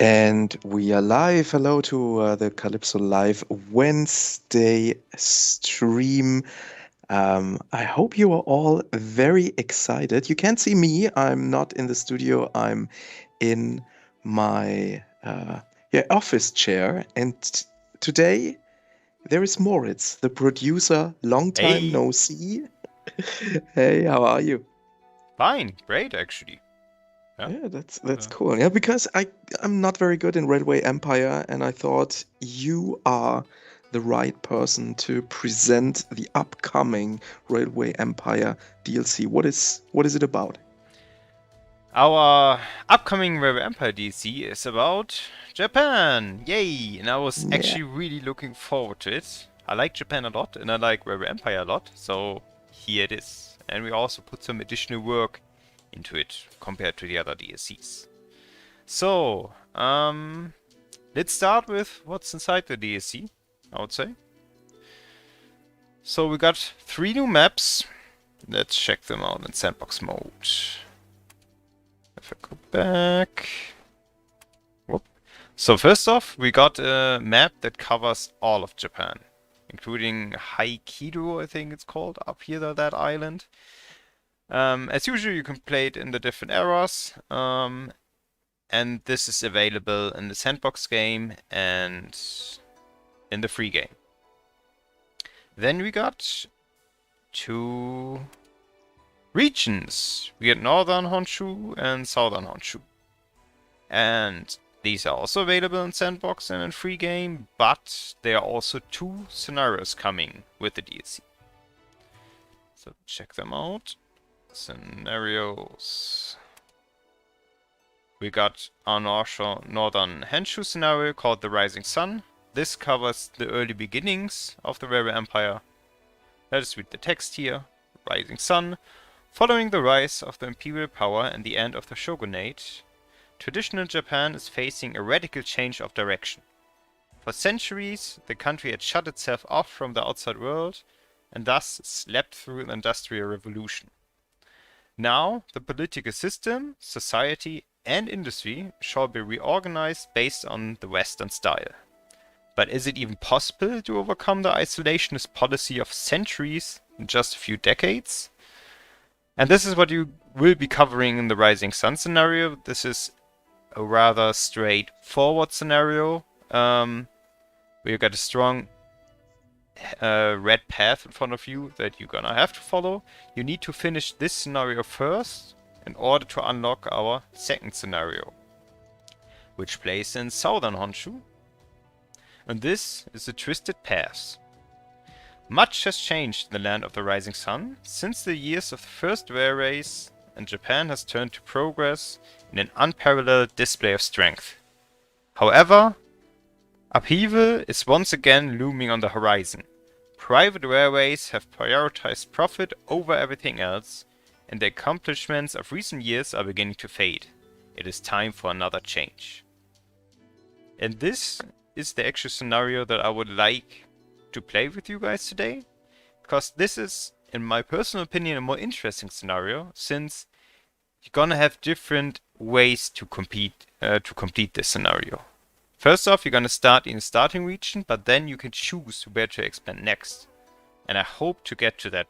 And we are live. Hello to the Calypso Live Wednesday stream. I hope you are all very excited. You can't see me. I'm not in the studio. I'm in my office chair. And today there is Moritz, the producer. Long time Hey, no see. Hey, how are you? fine, great actually. Yeah. Yeah, that's Uh, cool. Yeah, because I'm not very good in Railway Empire, and I thought you are the right person to present the upcoming Railway Empire DLC. What is it about? our upcoming Rare Empire DC is about Japan. Yay! And I was Yeah. actually really looking forward to it. I like Japan a lot and I like Rare Empire a lot, so here it is. And we also put some additional work into it compared to the other DLCs. So, let's start with what's inside the DLC, I would say. So we got 3 new maps. Let's check them out in sandbox mode. If I go back. Whoop. So first off, we got a map that covers all of Japan, including Haikido, I think it's called, up here, that island. As usual, you can play it in the different eras, and this is available in the sandbox game and in the free game. Then we got 2 regions. We get Northern Honshu and Southern Honshu. And these are also available in Sandbox and in free game, but there are also 2 scenarios coming with the DLC. So check them out. Scenarios. We got our Northern Honshu scenario called the Rising Sun. This covers the early beginnings of the Rare Empire. Let us read the text here. Rising Sun. Following the rise of the imperial power and the end of the shogunate, traditional Japan is facing a radical change of direction. For centuries, the country had shut itself off from the outside world and thus slept through an industrial revolution. Now, the political system, society, and industry shall be reorganized based on the Western style. But is it even possible to overcome the isolationist policy of centuries in just a few decades? And this is what you will be covering in the Rising Sun scenario. This is a rather straightforward scenario. Where you got a strong red path in front of you that you're gonna have to follow. You need to finish this scenario first in order to unlock our second scenario, which plays in Southern Honshu. And this is the Twisted Paths. Much has changed in the land of the Rising Sun since the years of the First Rare Race, and Japan has turned to progress in an unparalleled display of strength. However, upheaval is once again looming on the horizon. Private railways have prioritized profit over everything else, and the accomplishments of recent years are beginning to fade. It is time for another change. And this is the actual scenario that I would like to play with you guys today, because this is, in my personal opinion, a more interesting scenario, since you're gonna have different ways to complete this scenario. First off, you're gonna start in the starting region, but then you can choose where to expand next. And I hope to get to that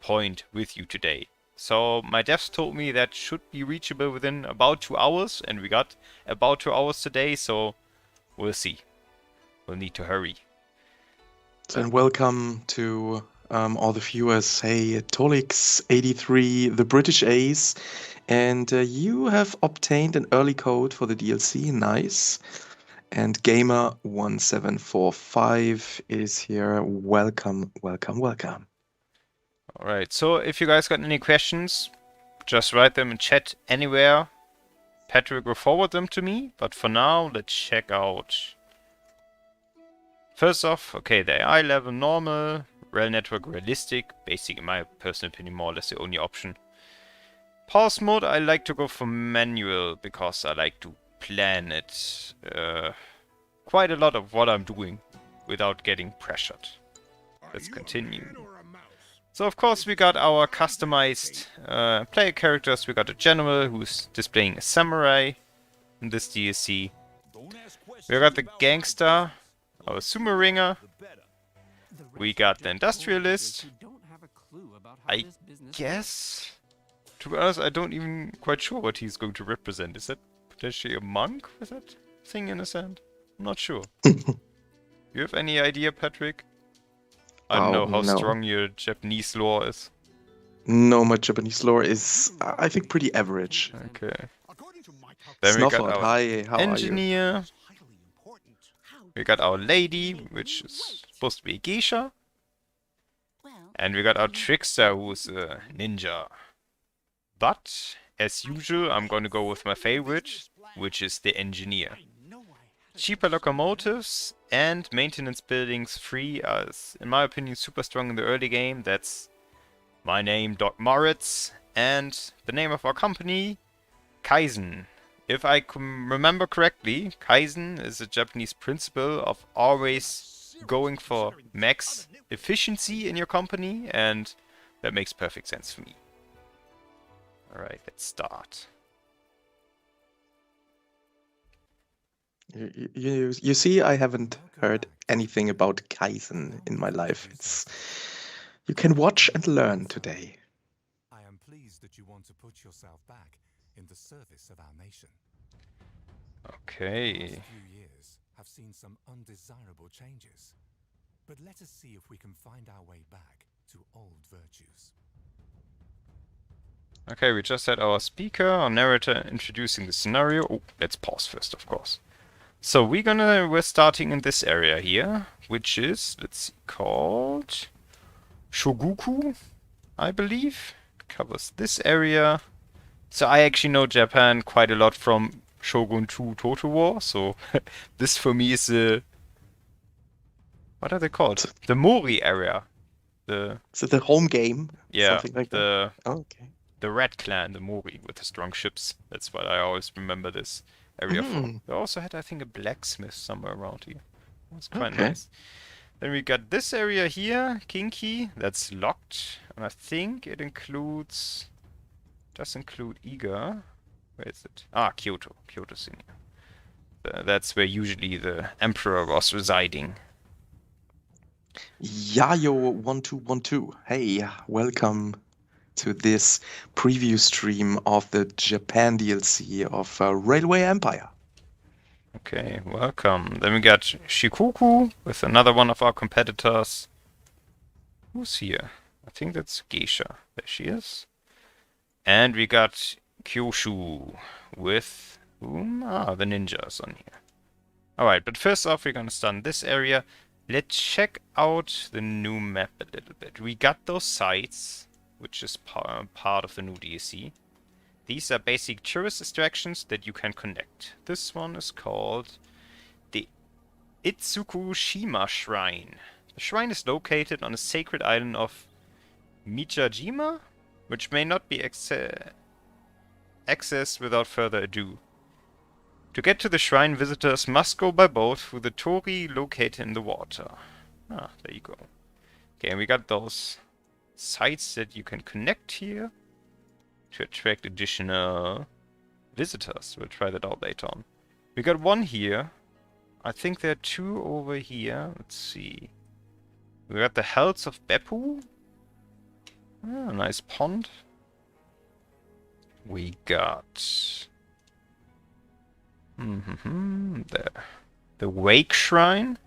point with you today. So my devs told me that should be reachable within about 2 hours, and we got about 2 hours today, so we'll see. We'll need to hurry. And welcome to all the viewers. Hey, Tolix83, the British Ace, and you have obtained an early code for the DLC. Nice. And Gamer1745 is here. Welcome, welcome, welcome. Alright, so if you guys got any questions, just write them in chat anywhere. Patrick will forward them to me, but for now, let's check out. First off, okay, the AI level normal, Rail network realistic, basic in my personal opinion more or less the only option. Pause mode, I like to go for manual because I like to plan it quite a lot of what I'm doing without getting pressured. Let's continue. So of course we got our customized player characters. We got a general who's displaying a samurai in this DLC. We got the gangster, our sumo ringer. We got the industrialist. I guess, to be honest, I don't even quite sure what he's going to represent. Is that potentially a monk with that thing in his hand? I'm not sure. You have any idea, Patrick? I don't Oh, know how no. strong your Japanese lore is. No, my Japanese lore is, I think, pretty average. Okay. Then we got Snufflord, our hi, how are you? engineer. We got our lady, which is supposed to be a geisha. And we got our trickster, who's a ninja. But, as usual, I'm gonna go with my favorite, which is the engineer. Cheaper locomotives and maintenance buildings free as, in my opinion, super strong in the early game. That's my name, Doc Moritz, and the name of our company, Kaizen. If I can remember correctly, Kaizen is a Japanese principle of always going for max efficiency in your company, and that makes perfect sense for me. Alright, let's start. You see, I haven't heard anything about Kaizen in my life. You can watch and learn today. I am pleased that you want to put yourself back in the service of our nation. Okay. The last few years have seen some undesirable changes, but let us see if we can find our way back to old virtues. Okay, we just had our speaker, our narrator introducing the scenario. Oh, let's pause first, of course. So we're starting in this area here, which is, let's see, called Shoguku, I believe. Covers this area. So I actually know Japan quite a lot from Shogun 2 Total War, so this for me is the... What are they called? The Mori area. Is it the home game? Yeah, Something like that? Oh, okay. The Red Clan, the Mori, with the strong ships. That's what I always remember this area for. They also had, I think, a blacksmith somewhere around here. That's quite nice. Then we got this area here, Kinki, that's locked. And I think it does include Iga. Where is it? Ah, Kyoto. Kyoto's in here. That's where usually the emperor was residing. Yayo1212. Hey, welcome to this preview stream of the Japan DLC of Railway Empire. Okay, welcome. Then we got Shikoku with another one of our competitors. Who's here? I think that's Geisha. There she is. And we got Kyoshu with whom? Ah, the ninjas on here. Alright, but first off, we're gonna stun this area. Let's check out the new map a little bit. We got those sites, which is part of the new DLC. These are basic tourist attractions that you can connect. This one is called the Itsukushima Shrine. The shrine is located on a sacred island of Mijajima, which may not be accessed without further ado. To get to the shrine, visitors must go by boat through the torii located in the water. Ah, there you go. Okay, and we got those sites that you can connect here to attract additional visitors. We'll try that out later on. We got one here. I think there are two over here. Let's see. We got the Hells of Beppu. Ah, nice pond. We got... the Wake Shrine.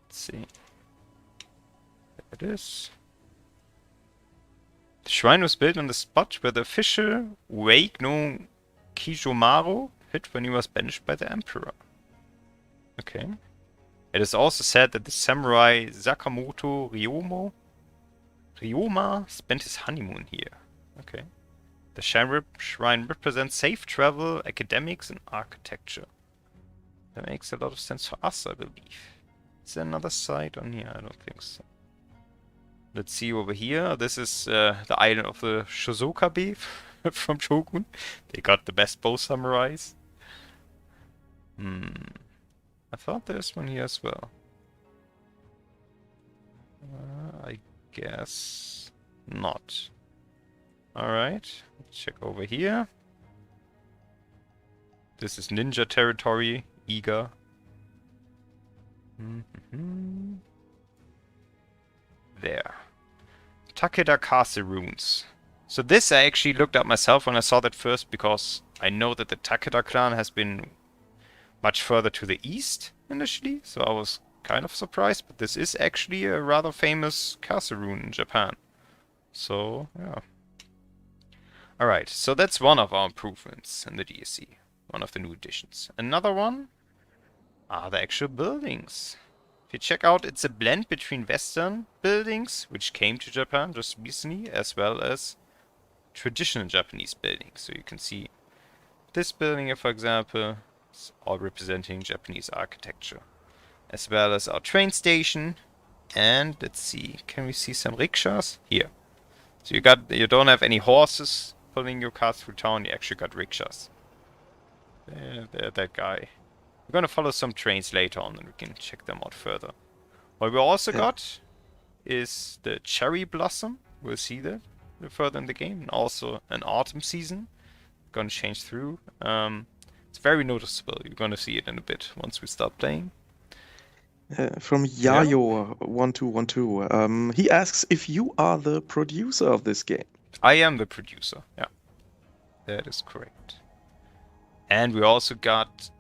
Let's see. There it is. The shrine was built on the spot where the official Wake no Kijomaru hid when he was banished by the Emperor. Okay. It is also said that the samurai Sakamoto Ryoma spent his honeymoon here. Okay. The shrine represents safe travel, academics, and architecture. That makes a lot of sense for us, I believe. Is there another site on here? I don't think so. Let's see over here. This is the island of the Shosokabe from Shogun. They got the best bow samurais. I thought there's one here as well. I guess not. Alright, let's check over here. This is ninja territory, Iga. There. Takeda Castle ruins. So this I actually looked up myself when I saw that first, because I know that the Takeda clan has been much further to the east initially, so I was kind of surprised, but this is actually a rather famous castle ruin in Japan. So, yeah. Alright, so that's one of our improvements in the DSC. One of the new additions. Another one are the actual buildings. If you check out, it's a blend between Western buildings, which came to Japan just recently, as well as traditional Japanese buildings. So you can see this building here, for example, is all representing Japanese architecture. As well as our train station. And let's see, can we see some rickshaws? Here. So you don't have any horses pulling your cars through town, you actually got rickshaws. There, that guy. We're gonna follow some trains later on and we can check them out further. What we also got is the cherry blossom. We'll see that further in the game. And also an autumn season. Gonna change through. It's very noticeable. You're gonna see it in a bit once we start playing. From Yayo1212, he asks if you are the producer of this game. I am the producer, yeah. That is correct. And we also got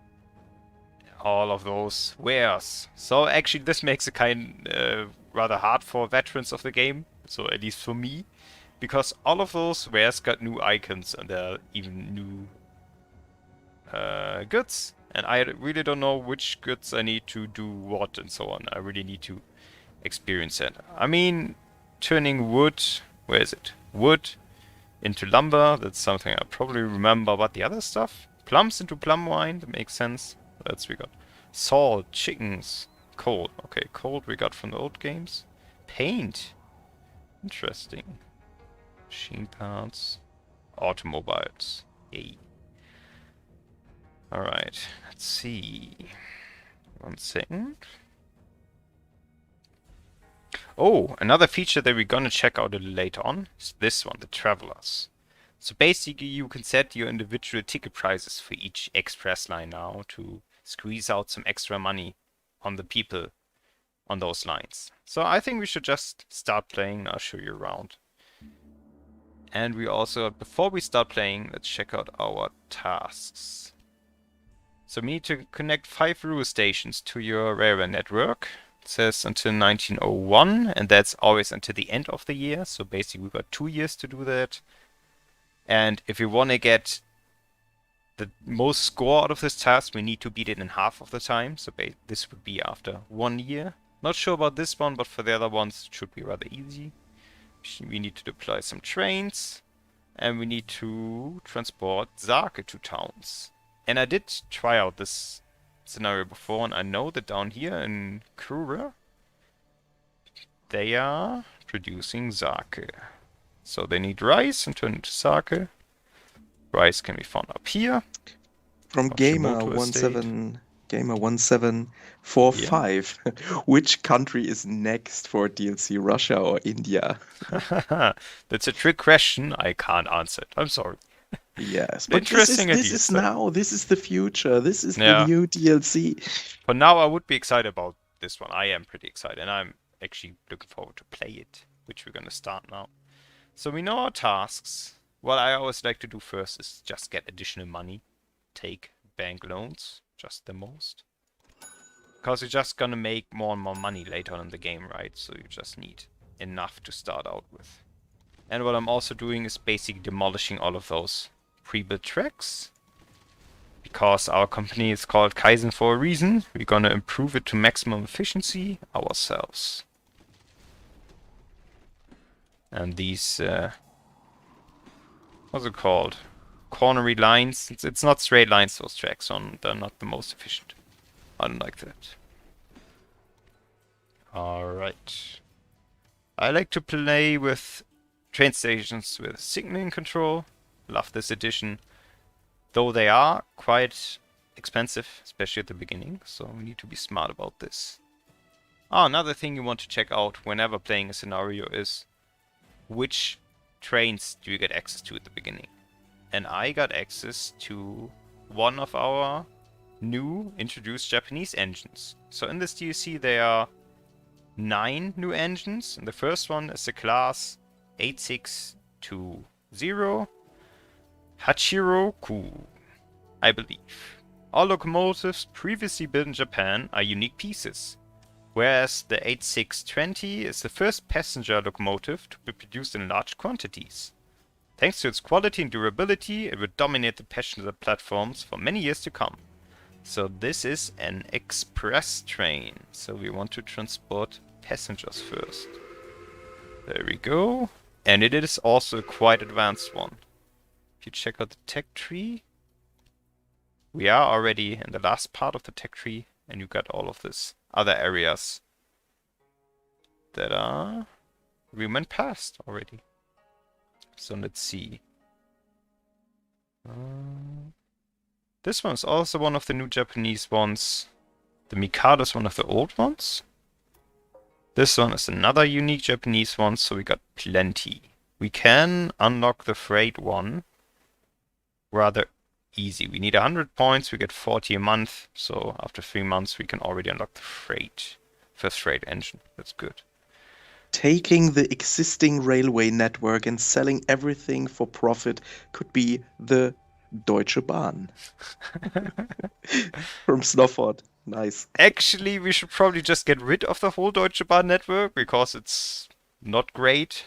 all of those wares. So actually this makes it rather hard for veterans of the game, so at least for me, because all of those wares got new icons and there are even new goods. And I really don't know which goods I need to do what and so on. I really need to experience it. I mean, turning wood, where is it? Wood into lumber, that's something I probably remember, but the other stuff? Plums into plum wine, that makes sense. That's we got. Salt, chickens, coal. Okay, coal we got from the old games. Paint. Interesting. Machine parts. Automobiles. Yay. Alright, let's see. 1 second. Oh, another feature that we're gonna check out a little later on is this one, the Travelers. So basically you can set your individual ticket prices for each express line now to squeeze out some extra money on the people on those lines. So I think we should just start playing. I'll show you around. And we also, before we start playing, let's check out our tasks. So we need to connect 5 railway stations to your railway network. It says until 1901, and that's always until the end of the year. So basically we've got 2 years to do that. And if we want to get the most score out of this task, we need to beat it in half of the time. So this would be after 1 year. Not sure about this one, but for the other ones it should be rather easy. We need to deploy some trains. And we need to transport sake to towns. And I did try out this scenario before, and I know that down here in Kure, they are producing sake. So they need rice and turn into sake. Rice can be found up here. From Gamer1745, which country is next for DLC, Russia or India? That's a trick question. I can't answer it. I'm sorry. Yes, but Interesting this is now, this is the future, this is the new DLC. For now, I would be excited about this one. I am pretty excited, and I'm actually looking forward to play it, which we're going to start now. So we know our tasks. What I always like to do first is just get additional money. Take bank loans, just the most. Because you're just going to make more and more money later on in the game, right? So you just need enough to start out with. And what I'm also doing is basically demolishing all of those pre-built tracks. Because our company is called Kaizen for a reason, we're gonna improve it to maximum efficiency ourselves. And these, what's it called? Cornery lines. It's not straight lines, those tracks, so they're not the most efficient. I don't like that. Alright. I like to play with train stations with signaling control. Love this edition. Though they are quite expensive, especially at the beginning, so we need to be smart about this. Another thing you want to check out whenever playing a scenario is which trains do you get access to at the beginning. And I got access to one of our new introduced Japanese engines. So in this DLC there are 9 new engines, and the first one is the class 8620 Hachiroku, I believe. All locomotives previously built in Japan are unique pieces, whereas the 8620 is the first passenger locomotive to be produced in large quantities. Thanks to its quality and durability, it will dominate the passenger platforms for many years to come. So this is an express train, so we want to transport passengers first. There we go. And it is also a quite advanced one. If you check out the tech tree, we are already in the last part of the tech tree, and you got all of this other areas that are we went past already. So let's see. This one is also one of the new Japanese ones. The Mikado is one of the old ones. This one is another unique Japanese one, so we got plenty. We can unlock the freight one rather easy. We need 100 points, we get 40 a month, so after 3 months we can already unlock the freight. First freight engine, that's good. Taking the existing railway network and selling everything for profit could be the Deutsche Bahn. From Snufford. Nice. Actually, we should probably just get rid of the whole Deutsche Bahn network, because it's not great.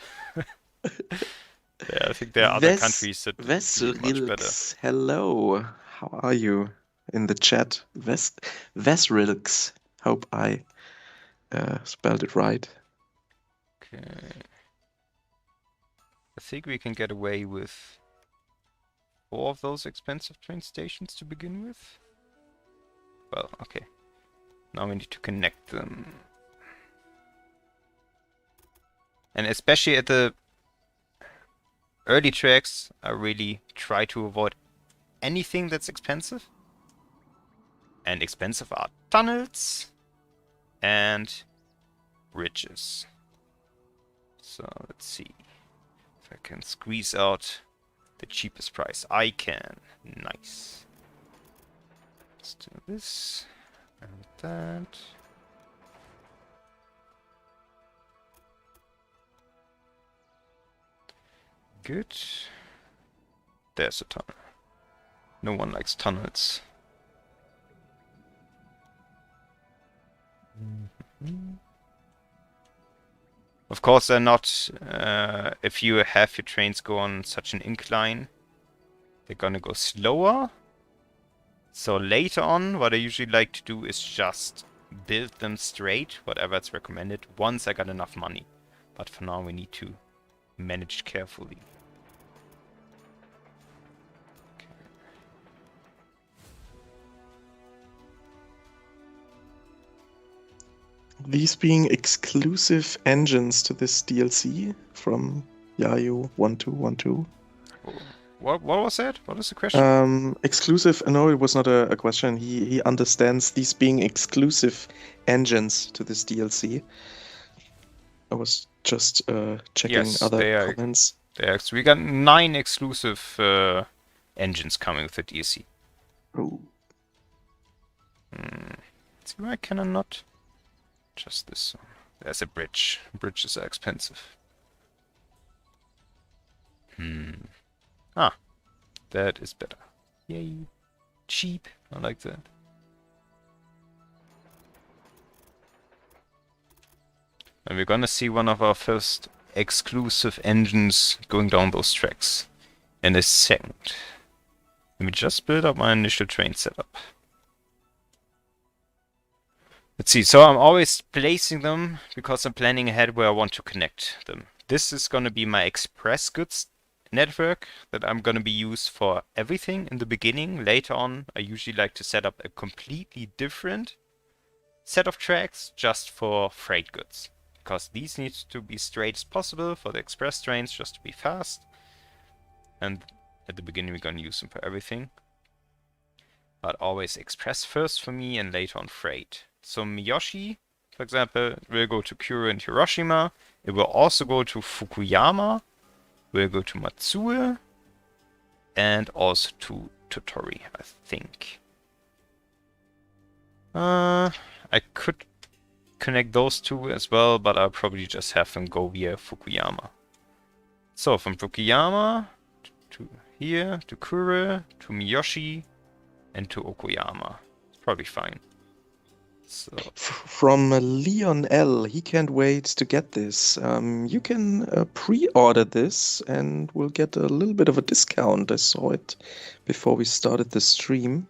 Yeah, I think there are other countries that do it much better. Hello. How are you in the chat? Vesrilks. Hope I spelled it right. Okay. I think we can get away with 4 of those expensive train stations to begin with. Well, okay. Now we need to connect them. And especially at the early tracks, I really try to avoid anything that's expensive. And expensive are tunnels and bridges. So let's see if I can squeeze out the cheapest price. I can. Nice. Let's do this and that. Good. There's a tunnel. No one likes tunnels. Of course, they're not, if you have your trains go on such an incline, they're gonna go slower. So later on, what I usually like to do is just build them straight, whatever it's recommended, once I got enough money. But for now, we need to manage carefully. These being exclusive engines to this DLC from Yayu1212. What was that? What is the question? Exclusive. No, it was not a question. He understands these being exclusive engines to this DLC. I was just checking other comments. We got 9 exclusive engines coming with the DLC. Oh. See, why can I not? Just this one. There's a bridge. Bridges are expensive. Ah, that is better. Yay. Cheap. I like that. And we're gonna see one of our first exclusive engines going down those tracks in a second. Let me just build up my initial train setup. Let's see, so I'm always placing them because I'm planning ahead where I want to connect them. This is gonna be my express goods network that I'm gonna be used for everything in the beginning. Later on, I usually like to set up a completely different set of tracks just for freight goods, because these need to be straight as possible for the express trains, just to be fast. And at the beginning, we're gonna use them for everything, but always express first for me and later on freight. So Miyoshi, for example, will go to Kure and Hiroshima. It will also go to Fukuyama. We'll go to Matsue and also to Totori, I think. I could connect those two as well, but I'll probably just have them go via Fukuyama. So from Fukuyama to here, to Kure, to Miyoshi, and to Okuyama. It's probably fine. So From Leon L, he can't wait to get this. You can pre-order this and we'll get a little bit of a discount. I saw it before we started the stream.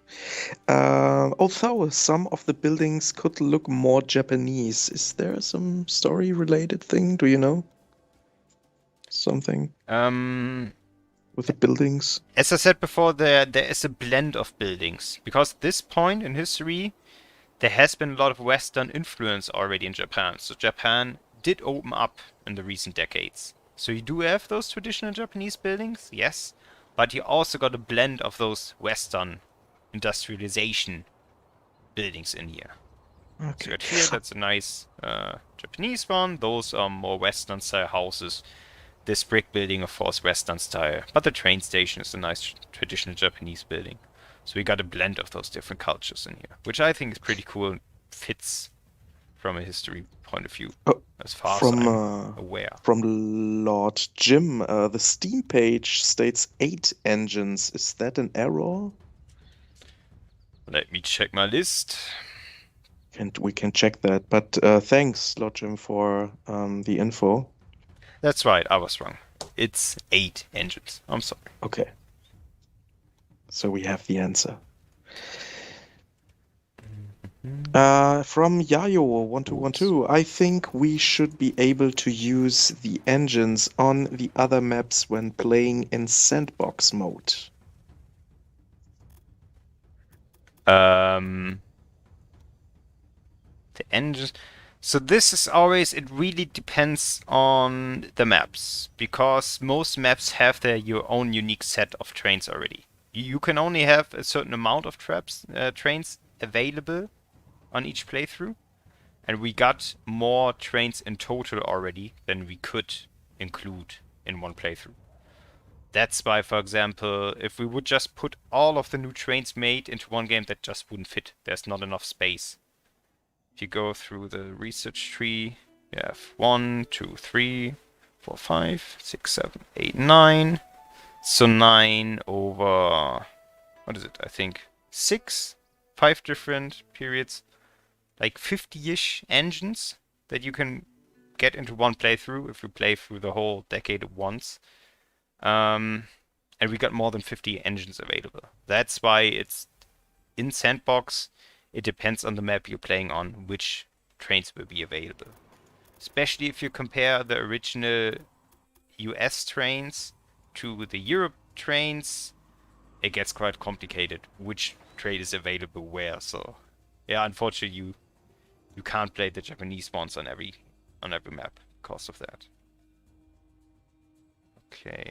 Although some of the buildings could look more Japanese, is there some story-related thing? Do you know? Something with the buildings? as I said before, there is a blend of buildings. Because at this point in history, there has been a lot of Western influence already in Japan. So Japan did open up in the recent decades. So you do have those traditional Japanese buildings, yes. But you also got a blend of those Western industrialization buildings in here. So Okay. you got here, that's a nice Japanese one. Those are more Western style houses. This brick building, of course, Western style. But the train station is a nice traditional Japanese building. So we got a blend of those different cultures in here, which I think is pretty cool and fits from a history point of view, as far as I'm aware. From Lord Jim, the Steam page states 8 engines. Is that an error? Let me check my list. We can check that. But thanks, Lord Jim, for the info. That's right, I was wrong. It's 8 engines. I'm sorry. Okay. So we have the answer. From Yayo1212, I think we should be able to use the engines on the other maps when playing in sandbox mode. The engines. So this is always, it really depends on the maps, because most maps have your own unique set of trains already. You can only have a certain amount of trains available on each playthrough, and we got more trains in total already than we could include in one playthrough. That's why, for example, if we would just put all of the new trains made into one game, that just wouldn't fit. There's not enough space. If you go through the research tree, you have 1, 2, 3, 4, 5, 6, 7, 8, 9. So 9 over, what is it? I think 5 different periods, like 50-ish engines that you can get into one playthrough if you play through the whole decade at once. And we got more than 50 engines available. That's why it's in Sandbox. It depends on the map you're playing on, which trains will be available. Especially if you compare the original US trains to the Europe trains, it gets quite complicated which train is available where. So yeah, unfortunately you can't play the Japanese ones on every map because of that. Okay.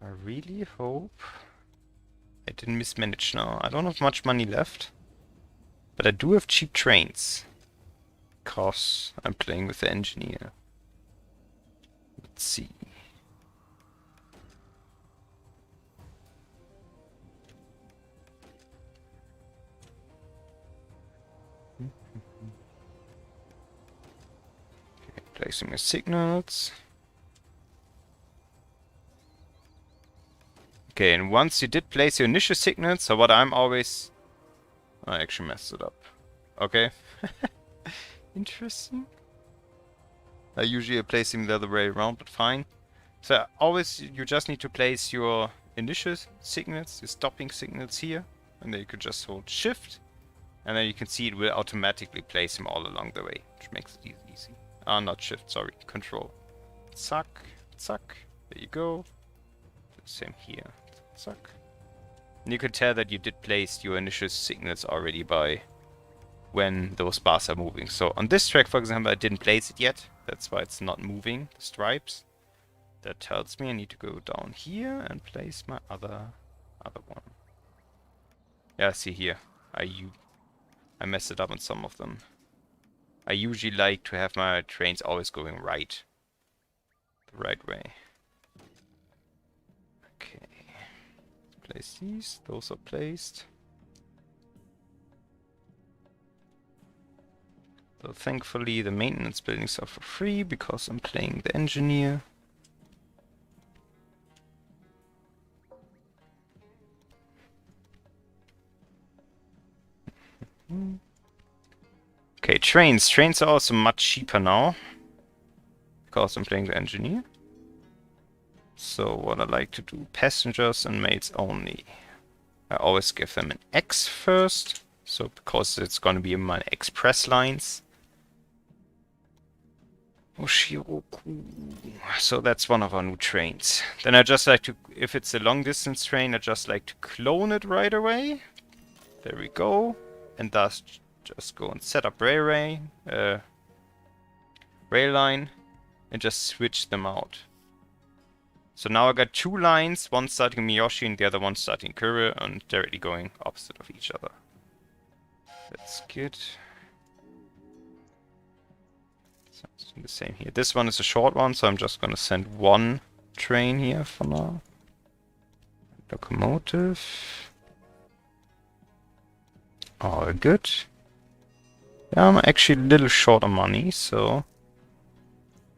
I really hope I didn't mismanage now. I don't have much money left, but I do have cheap trains because I'm playing with the engineer. Let's see. Okay, placing my signals. Okay, and once you did place your initial signals, so what I'm always... I actually messed it up. Okay. Interesting. I usually place them the other way around, but fine. So always, you just need to place your initial signals, your stopping signals here, and then you could just hold Shift, and then you can see it will automatically place them all along the way, which makes it easy. Not Shift, sorry, Control. Zack, zack, there you go. Same here. Zack. And you can tell that you did place your initial signals already by when those bars are moving. So on this track, for example, I didn't place it yet. That's why it's not moving, the stripes. That tells me I need to go down here and place my other one. Yeah, see here. I messed it up on some of them. I usually like to have my trains always going right. The right way. Okay. Place these. Those are placed. So thankfully the maintenance buildings are for free because I'm playing the engineer. Okay, trains. Trains are also much cheaper now because I'm playing the engineer. So what I like to do, passengers and mates only. I always give them an X first, so because it's gonna be in my express lines. Oshioku. So that's one of our new trains. Then I just like to, if it's a long distance train, I just like to clone it right away. There we go. And thus just go and set up rail line and just switch them out. So now I got two lines, one starting Miyoshi and the other one starting Kure, and directly going opposite of each other. That's good. So it's the same here. This one is a short one, so I'm just gonna send one train here for now. Locomotive. All good. Yeah, I'm actually a little short on money, so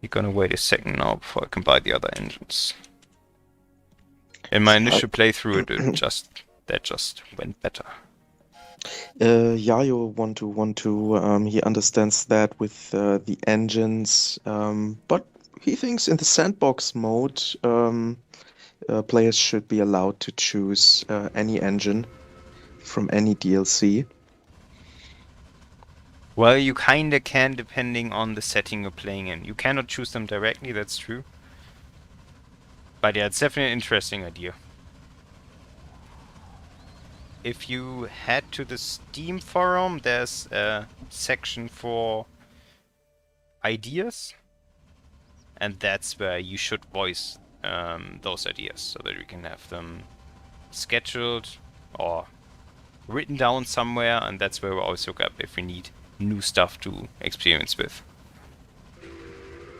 you're gonna wait a second now before I can buy the other engines. In my initial playthrough, that just went better. Yayo he understands that with the engines, but he thinks in the sandbox mode, players should be allowed to choose any engine from any DLC. Well, you kinda can depending on the setting you're playing in. You cannot choose them directly, that's true. But yeah, it's definitely an interesting idea. If you head to the Steam forum, there's a section for ideas. And that's where you should voice those ideas so that we can have them scheduled or written down somewhere, and that's where we always look up if we need new stuff to experience with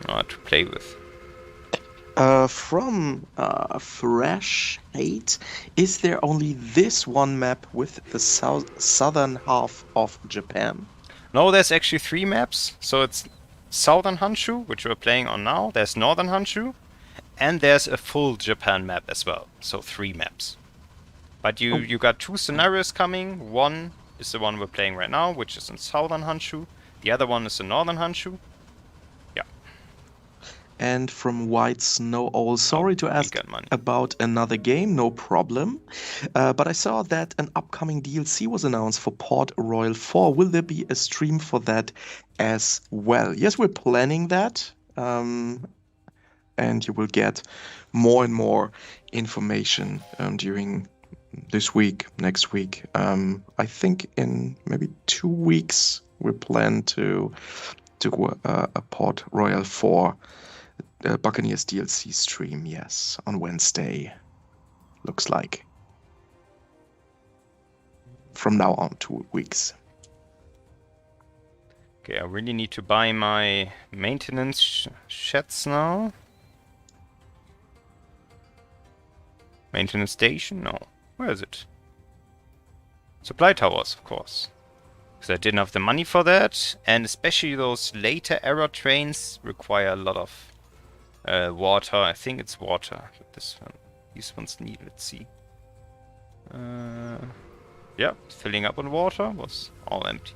or to play with. From Fresh 8, is there only this one map with the southern half of Japan? No, there's actually 3 maps. So it's Southern Honshu, which we're playing on now. There's Northern Honshu, and there's a full Japan map as well. So 3 maps. But you got 2 scenarios coming. One is the one we're playing right now, which is in Southern Honshu. The other one is in Northern Honshu. Yeah. And from White Snow Owl, sorry to ask about another game, no problem. But I saw that an upcoming DLC was announced for Port Royal 4. Will there be a stream for that as well? Yes, we're planning that. And you will get more and more information during this week, next week. I think in maybe 2 weeks we plan to do a Port Royal 4 Buccaneers DLC stream, yes, on Wednesday. Looks like. From now on, 2 weeks. Okay, I really need to buy my maintenance sheds now. Maintenance station? No. Where is it? Supply towers, of course. Because I didn't have the money for that. And especially those later era trains require a lot of water. I think it's water. But these ones need, let's see. Yeah, filling up on water was all empty.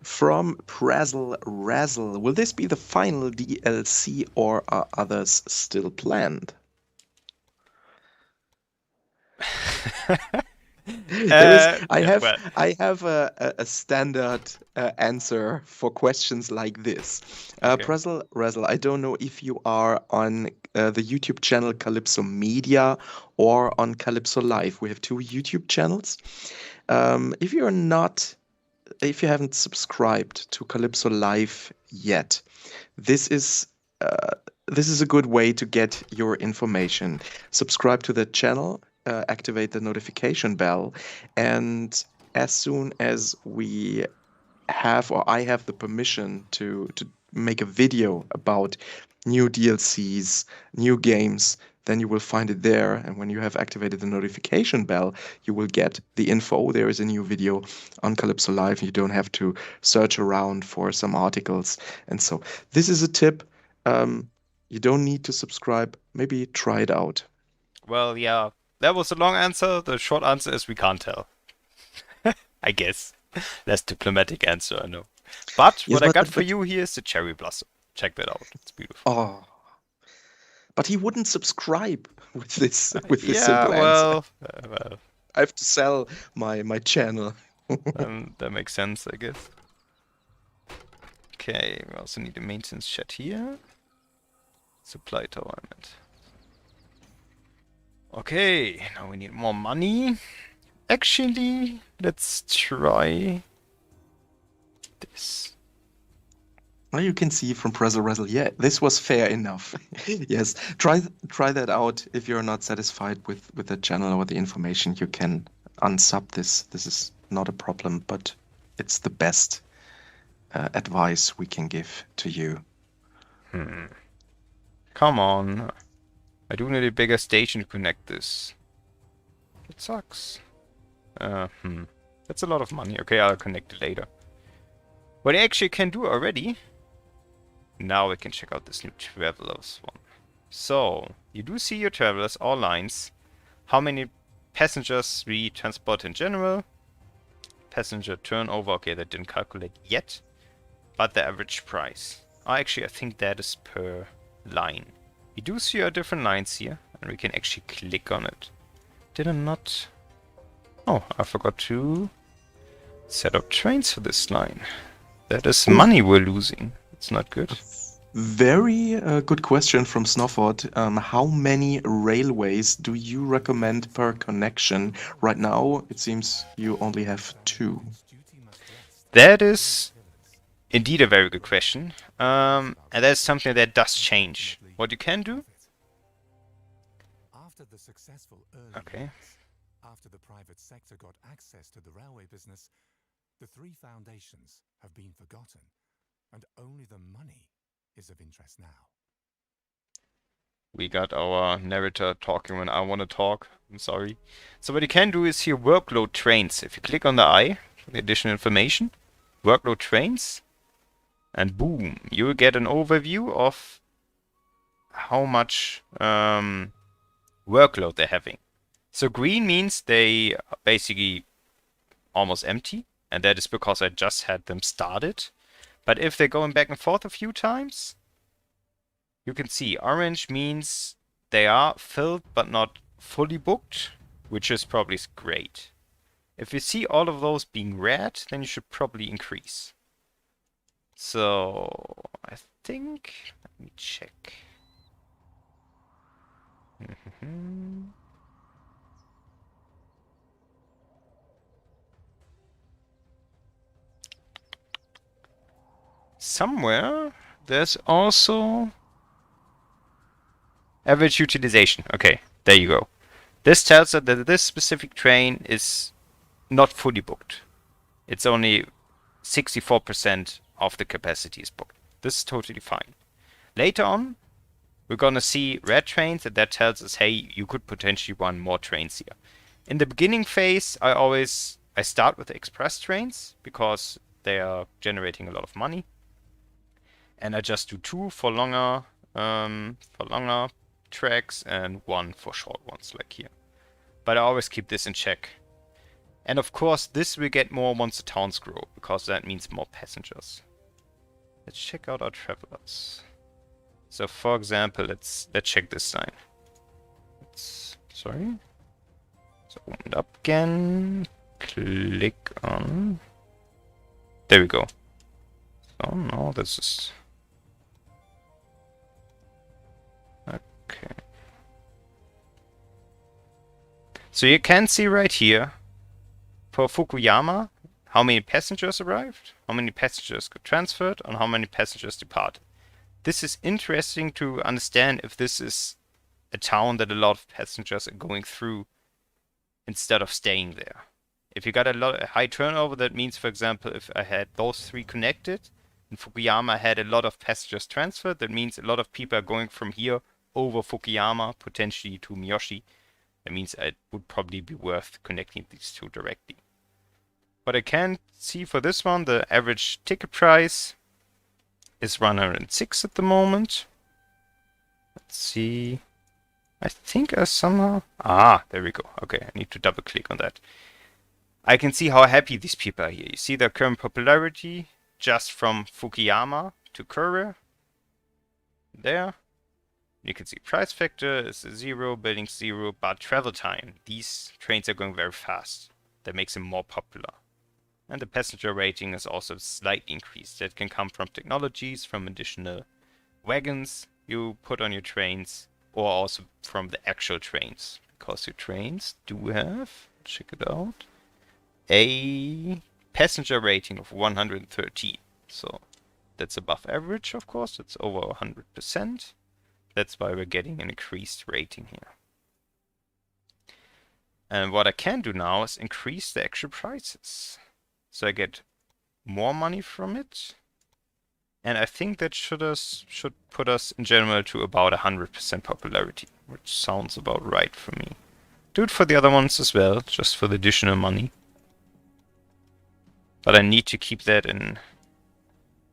From Prazzle Razzle, will this be the final DLC or are others still planned? I have a standard answer for questions like this. Okay. Prazzle Razzle, I don't know if you are on the YouTube channel Calypso Media or on Calypso Live. We have 2 YouTube channels. If you haven't subscribed to Calypso Live yet, this is a good way to get your information. Subscribe to the channel, activate the notification bell, and as soon as I have the permission to make a video about new DLCs, new games, then you will find it there. And when you have activated the notification bell, you will get the info. There is a new video on Calypso Live. You don't have to search around for some articles. And so this is a tip. You don't need to subscribe. Maybe try it out. Well, yeah, that was a long answer. The short answer is we can't tell. I guess. Less diplomatic answer, I know. But Yes, what I got for but you here is the cherry blossom. Check that out. It's beautiful. oh, but he wouldn't subscribe with this Yeah, simple answer. well, I have to sell my channel. that makes sense, I guess. Okay, we also need a maintenance shed here. Supply tower, I meant. Okay, now we need more money. Actually, let's try this. Well, you can see from Prezzo Razzle, yeah, this was fair enough. Yes, try that out. If you're not satisfied with the channel or the information, you can unsub this. This is not a problem, but it's the best advice we can give to you. Come on. I do need a bigger station to connect this. It sucks. That's a lot of money. Okay, I'll connect it later. What I actually can do already... Now we can check out this new Travelers one. So, you do see your Travelers, all lines. How many passengers we transport in general. Passenger turnover, okay, that didn't calculate yet. But the average price. Actually, I think that is per line. We do see our different lines here, and we can actually click on it. Did I not? Oh, I forgot to set up trains for this line. That is money we're losing. It's not good. Very good question from Snofford. How many railways do you recommend per connection? Right now, it seems you only have 2. That is indeed a very good question. And that's something that does change. What you can do? After the successful early Okay. years, after the private sector got access to the railway business, the 3 foundations have been forgotten, and only the money is of interest now. We got our narrator talking when I want to talk. I'm sorry. So what you can do is here Workload Trains. If you click on the eye for the additional information, Workload Trains, and boom, you will get an overview of how much workload they're having. So green means they are basically almost empty, and that is because I just had them started. But if they're going back and forth a few times, you can see orange means they are filled but not fully booked, which is probably great. If you see all of those being red, then you should probably increase. So I think, let me check. Somewhere there's also average utilization. Okay, there you go. This tells us that this specific train is not fully booked. It's only 64% of the capacity is booked. This is totally fine. Later on, we're gonna see red trains, and that tells us, hey, you could potentially run more trains here. In the beginning phase, I start with the express trains because they are generating a lot of money, and I just do 2 for longer tracks and 1 for short ones, like here. But I always keep this in check. And of course, this will get more once the towns grow, because that means more passengers. Let's check out our travelers. So, for example, let's check this sign. Sorry. So open it up again. Click on. There we go. Oh no, this is. Okay. So you can see right here, for Fukuyama, how many passengers arrived, how many passengers got transferred, and how many passengers departed. This is interesting to understand if this is a town that a lot of passengers are going through instead of staying there. If you got a high turnover, that means, for example, if I had those 3 connected, And Fukuyama had a lot of passengers transferred. That means a lot of people are going from here over Fukuyama, potentially to Miyoshi. That means it would probably be worth connecting these two directly. But I can see for this one, the average ticket price is 106 at the moment. Let's see. I think I somehow... Ah, there we go. Okay, I need to double click on that. I can see how happy these people are here. You see their current popularity just from Fukuyama to Kure. There. You can see price factor is 0, building 0, but travel time. These trains are going very fast. That makes them more popular. And the passenger rating is also slightly increased. That can come from technologies, from additional wagons you put on your trains, or also from the actual trains. Because your trains do have, check it out, a passenger rating of 113. So that's above average, of course. It's over 100%. That's why we're getting an increased rating here. And what I can do now is increase the actual prices. So I get more money from it. And I think that should put us in general to about 100% popularity, which sounds about right for me. Do it for the other ones as well, just for the additional money. But I need to keep that in,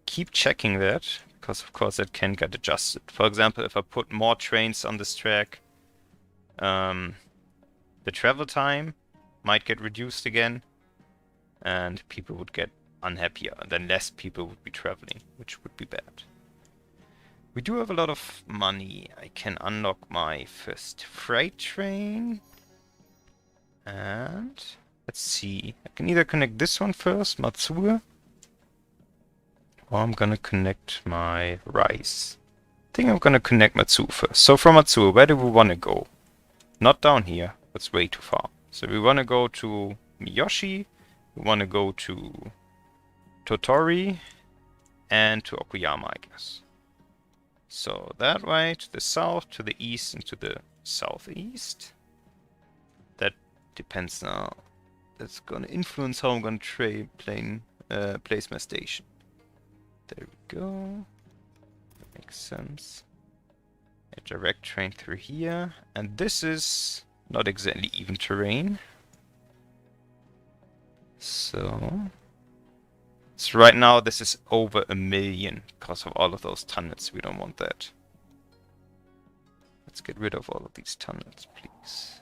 keep checking that, because of course that can get adjusted. For example, if I put more trains on this track, the travel time might get reduced again, and people would get unhappier, and then less people would be traveling, which would be bad. We do have a lot of money. I can unlock my first freight train. And let's see. I can either connect this one first, Matsue, or I'm gonna connect my rice. I think I'm gonna connect Matsue first. So from Matsue, where do we wanna go? Not down here. That's way too far. So we wanna go to Miyoshi. We wanna go to Totori and to Okuyama, I guess. So that way, to the south, to the east, and to the southeast. That depends now. That's gonna influence how I'm gonna place my station. There we go. That makes sense. A direct train through here. And this is not exactly even terrain. So right now this is over 1 million because of all of those tunnels. We don't want that. Let's get rid of all of these tunnels, please.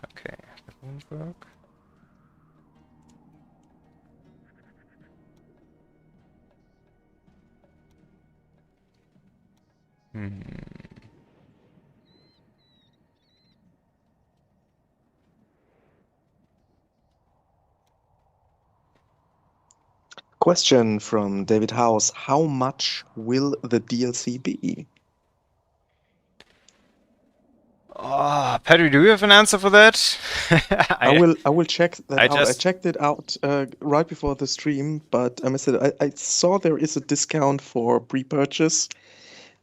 Okay, that won't work. Question from David House. How much will the DLC be? Oh, Paddy, do you have an answer for that? I will check that out. I just checked it out right before the stream, but I must say I saw there is a discount for pre-purchase.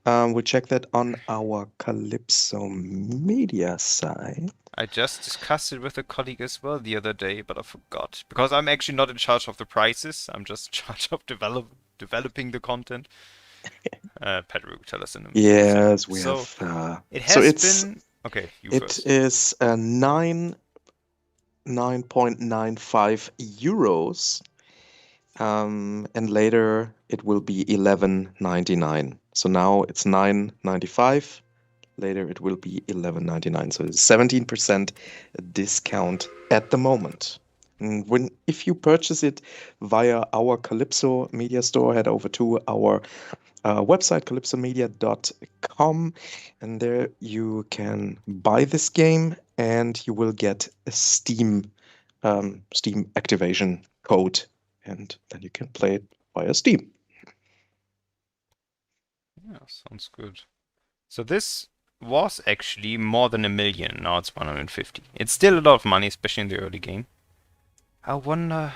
We'll check that on our Calypso Media site. I just discussed it with a colleague as well the other day, but I forgot. Because I'm actually not in charge of the prices. I'm just in charge of developing the content. Pedro, tell us in a minute. Yes, we So have. it So has it's been... Okay, you it first. is 9.95 euros, and later it will be 11.99. So now it's 9.95. Later it will be 11.99. So it's 17% discount at the moment. And if you purchase it via our Calypso Media Store, head over to our website calypsomedia.com, and there you can buy this game, and you will get a Steam activation code, and then you can play it via Steam. Yeah, sounds good. So this was actually more than 1 million. Now it's 150. It's still a lot of money, especially in the early game. I wonder...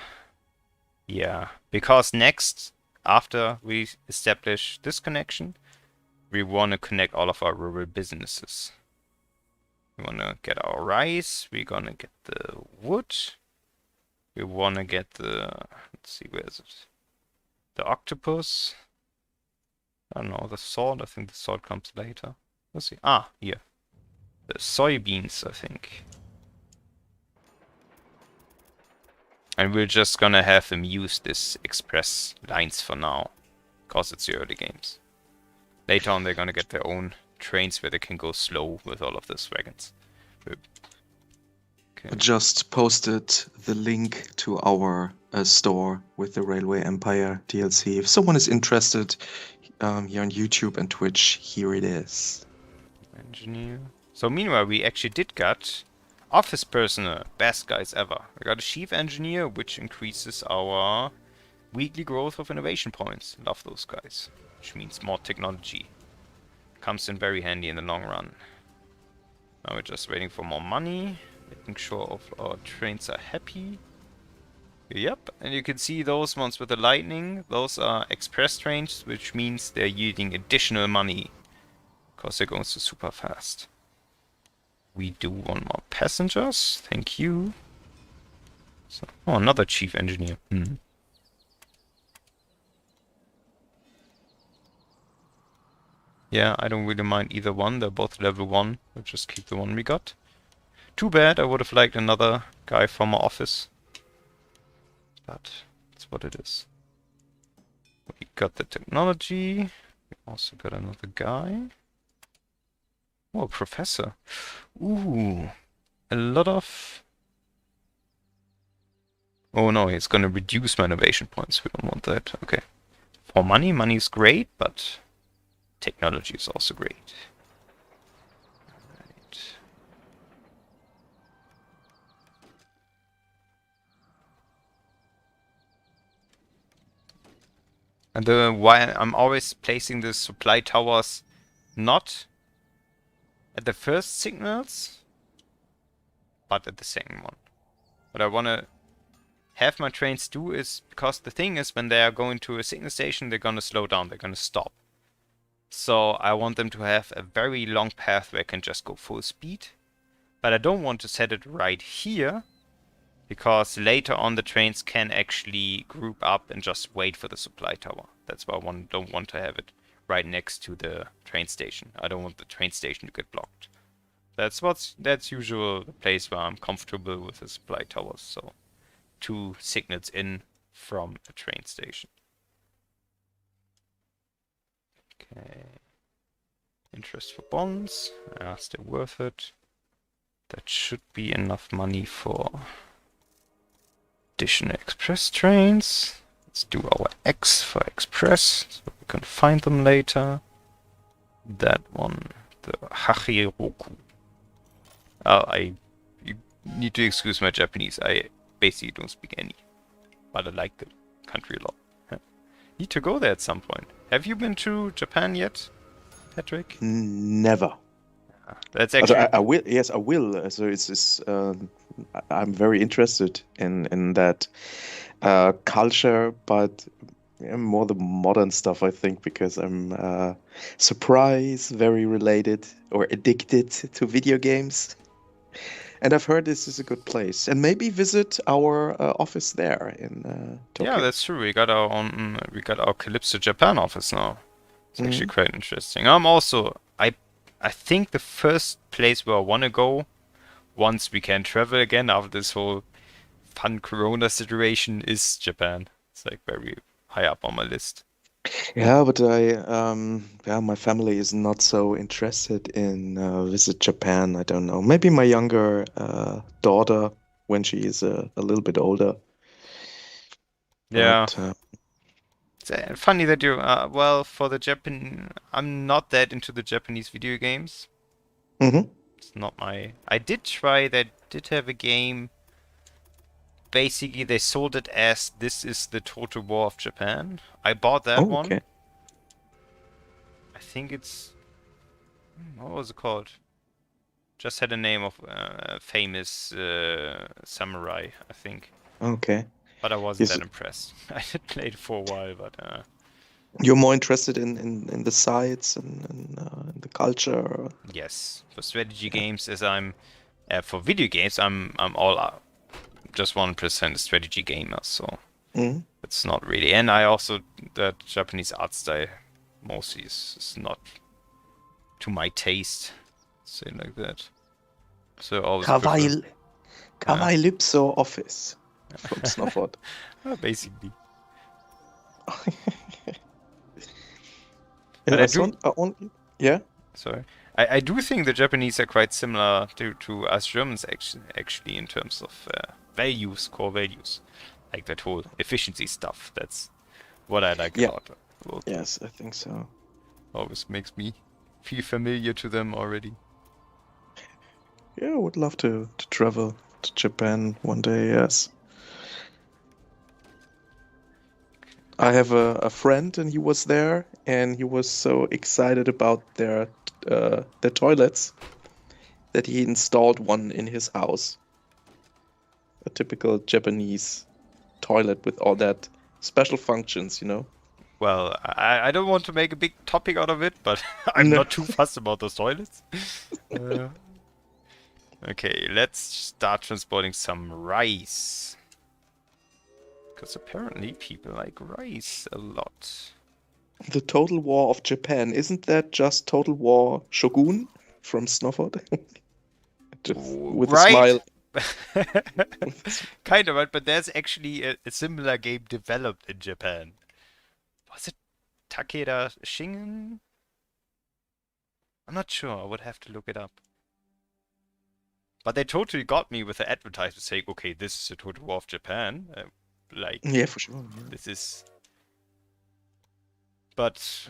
Yeah, because next, after we establish this connection, we want to connect all of our rural businesses. We want to get our rice, we're going to get the wood, we want to get the... Let's see, where is it? The octopus. I don't know, the salt. I think the salt comes later. Let's see. Ah, here. The soybeans, I think. And we're just gonna have them use this express lines for now. Because it's the early games. Later on they're gonna get their own trains where they can go slow with all of these wagons. I just posted the link to our store with the Railway Empire DLC. If someone is interested here on YouTube and Twitch, here it is. Engineer. So meanwhile, we actually did get office personnel, best guys ever. We got a chief engineer, which increases our weekly growth of innovation points. Love those guys. Which means more technology. Comes in very handy in the long run. Now we're just waiting for more money. Making sure all of our trains are happy. Yep, and you can see those ones with the lightning. Those are express trains, which means they're yielding additional money. Because they're going so super fast. We do want more passengers. Thank you. So, oh, another chief engineer. Yeah, I don't really mind either one. They're both level 1. We'll just keep the one we got. Too bad, I would have liked another guy from our office. But that's what it is. We got the technology. We also got another guy. Oh, professor. Ooh. A lot of... Oh no, it's gonna reduce my innovation points. We don't want that. Okay. For money, money is great, but technology is also great. Right. And why I'm always placing the supply towers not at the first signals, but at the second one. What I want to have my trains do is, because the thing is, when they are going to a signal station, they're going to slow down, they're going to stop. So I want them to have a very long path where I can just go full speed. But I don't want to set it right here, because later on the trains can actually group up and just wait for the supply tower. That's why I don't want to have it right next to the train station. I don't want the train station to get blocked. That's usually the place where I'm comfortable with the supply towers. So 2 signals in from a train station. Okay. Interest for bonds. Yeah, still worth it. That should be enough money for additional express trains. Let's do our X for express, so we can find them later. That one, the Hachiroku. You need to excuse my Japanese. I basically don't speak any, but I like the country a lot. Need to go there at some point. Have you been to Japan yet, Patrick? Never. That's actually. I will. Yes, I will. So it's. I'm very interested in that culture, but more the modern stuff, I think, because I'm surprised, very related or addicted to video games. And I've heard this is a good place, and maybe visit our office there in Tokyo. Yeah, that's true. We got our own. We got our Calypso Japan office now. It's actually quite interesting. I think the first place where I want to go, once we can travel again after this whole fun Corona situation, is Japan. It's like very high up on my list. Yeah, but my family is not so interested in visit Japan. I don't know. Maybe my younger daughter when she is a little bit older. Yeah. But, It's funny that you, well, for the Japan, I'm not that into the Japanese video games. It's not my. I did try. They did have a game. Basically, they sold it as this is the Total War of Japan. I bought that one. Okay. I think it's. What was it called? Just had a name of a famous samurai, I think. Okay. But I wasn't that impressed. I did play it for a while, but. You're more interested in the sites and the culture. Yes, for strategy games, as I'm. For video games, I'm all out. Just 1% strategy gamer, so Mm. It's not really. And I also, the Japanese art style mostly is not to my taste, say it like that. So I always prefer, Kawaii, yeah, Kawaii Office from Snufford. basically. And But I do, yeah. sorry, I do think the Japanese are quite similar to us Germans actually in terms of values, core values, like that whole efficiency stuff. That's what I like Yeah. about them. Yes, I think so. Always makes me feel familiar to them already. Yeah, I would love to travel to Japan one day, yes. I have a friend and he was there and he was so excited about their toilets that he installed one in his house. A typical Japanese toilet with all that special functions, you know? Well, I don't want to make a big topic out of it, but I'm No. not too fussed about those toilets. Uh, okay, let's start transporting some rice. Because apparently people like rice a lot. The Total War of Japan, isn't that just Total War Shogun from Snufford? Just with a Right? smile. Kind of right, but there's actually a similar game developed in Japan. Was it Takeda Shingen? I'm not sure, I would have to look it up. But they totally got me with the advertisement saying, okay, this is a Total War of Japan. Like, Yeah, for sure. Yeah. this is... But...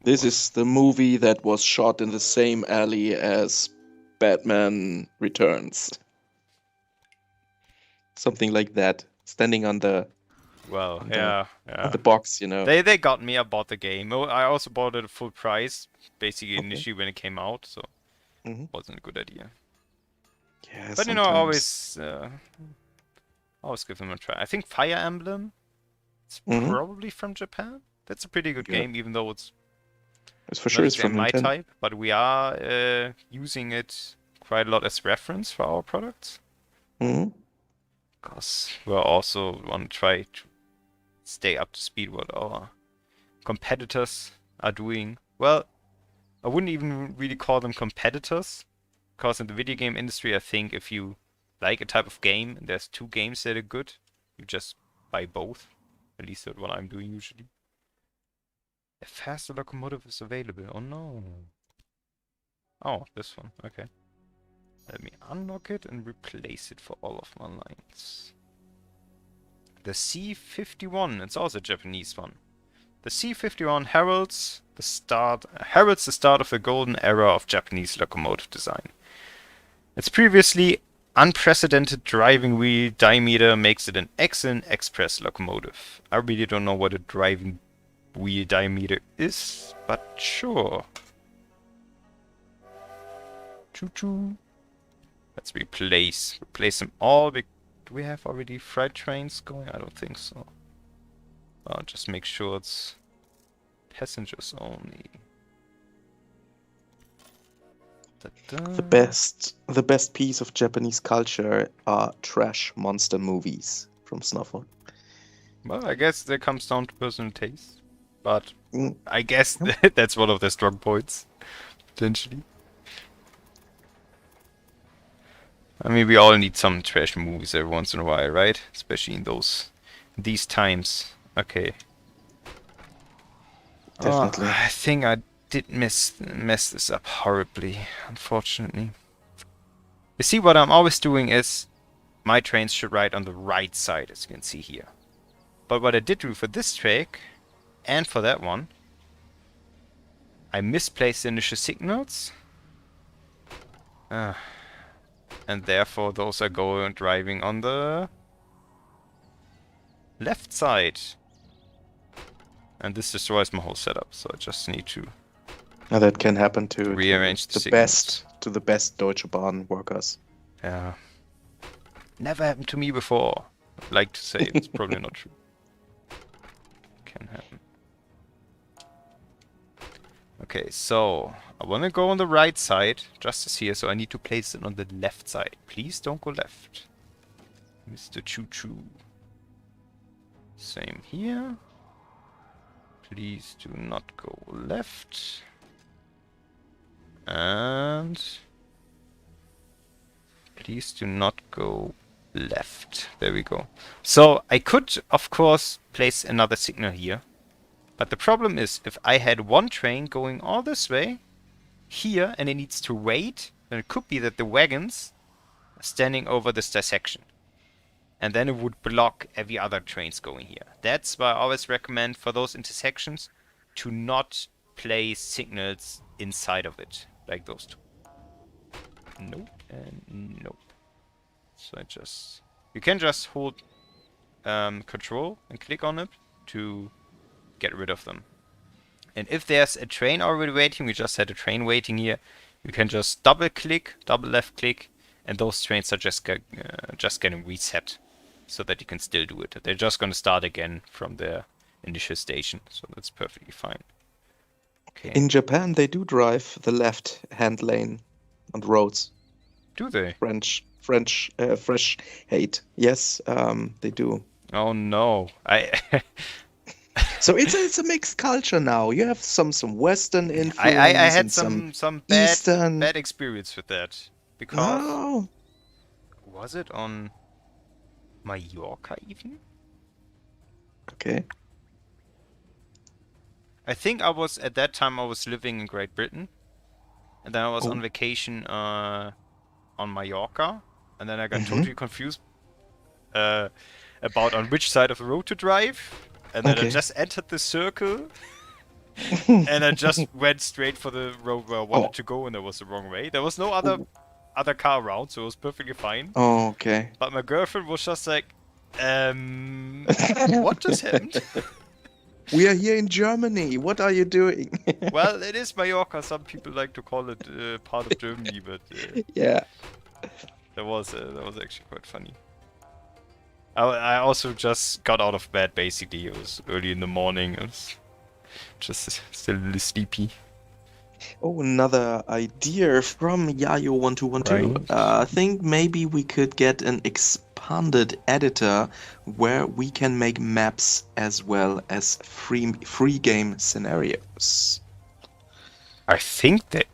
This is the movie that was shot in the same alley as Batman Returns. Something like that. Standing on the well, on the yeah, on yeah. the box, you know. They got me. I bought the game. Oh, I also bought it at full price, basically Okay. initially when it came out, so Hmm. wasn't a good idea. Yeah, But you know, I sometimes. always give them a try. I think Fire Emblem. It's Hmm. probably from Japan. That's a pretty good Yeah, game, even though it's it's for not sure it's exactly from my Nintendo. type. But we are using it quite a lot as reference for our products, Hmm. because we also want to try to stay up to speed what our competitors are doing. Well, I wouldn't even really call them competitors, because in the video game industry, I think if you like a type of game and there's two games that are good, you just buy both. At least that's what I'm doing usually. A faster locomotive is available. Oh no. Oh, this one. Okay. Let me unlock it and replace it for all of my lines. The C51. It's also a Japanese one. The C51 heralds the start of the golden era of Japanese locomotive design. Its previously unprecedented driving wheel diameter makes it an excellent express locomotive. I really don't know what a driving wheel diameter is, but sure. Choo-choo. Let's replace them all. Do we have already freight trains going? I don't think so. I'll just make sure it's passengers only. Da-da. The best piece of Japanese culture are trash monster movies from Snuffle. Well, I guess that comes down to personal taste. But Mm, I guess yeah, that's one of their strong points, potentially. I mean, we all need some trash movies every once in a while, right? Especially in these times. Okay. Oh, definitely. I think I did mess this up horribly, unfortunately. You see, what I'm always doing is my trains should ride on the right side, as you can see here. But what I did do for this track, and for that one, I misplaced the initial signals. And therefore those are going driving on the left side. And this destroys my whole setup, so I just need to Now that can happen rearrange the the signals. best Deutsche Bahn workers. Yeah. Never happened to me before. I'd like to say it's probably not true. Can happen. Okay, so I want to go on the right side, just as here, so I need to place it on the left side. Please don't go left, Mr. Choo Choo. Same here. Please do not go left. And please do not go left. There we go. So I could, of course, place another signal here. But the problem is, if I had one train going all this way, here, and it needs to wait, then it could be that the wagons are standing over this dissection. And then it would block every other trains going here. That's why I always recommend for those intersections to not place signals inside of it, like those two. Nope and nope. So you can just hold control and click on it to get rid of them. And if there's a train already waiting, we just had a train waiting here, you can just double left click, and those trains are just getting reset, so that you can still do it. They're just going to start again from their initial station, so that's perfectly fine. Okay. In Japan, they do drive the left-hand lane on roads. Do they? Fresh hate. Yes, they do. Oh no, So it's a mixed culture now. You have some Western influence. I had and some Eastern. bad experience with that, because Oh, was it on Mallorca even? okay. I think at that time I was living in Great Britain, and then I was Oh. on vacation on Mallorca, and then I got Mhm. totally confused about on which side of the road to drive, and then I Okay. just entered the circle, and I just went straight for the road where I wanted Oh. to go, and there was the wrong way. There was no other car around, so it was perfectly fine. Oh, okay. But my girlfriend was just like, what just happened? We are here in Germany. What are you doing? Well, it is Mallorca. Some people like to call it part of Germany, but Yeah. that was actually quite funny. I also just got out of bed, basically. It was early in the morning. I was just still a little sleepy. Oh, another idea from Yayo1212. Right. I think maybe we could get an expanded editor where we can make maps as well as free game scenarios. I think that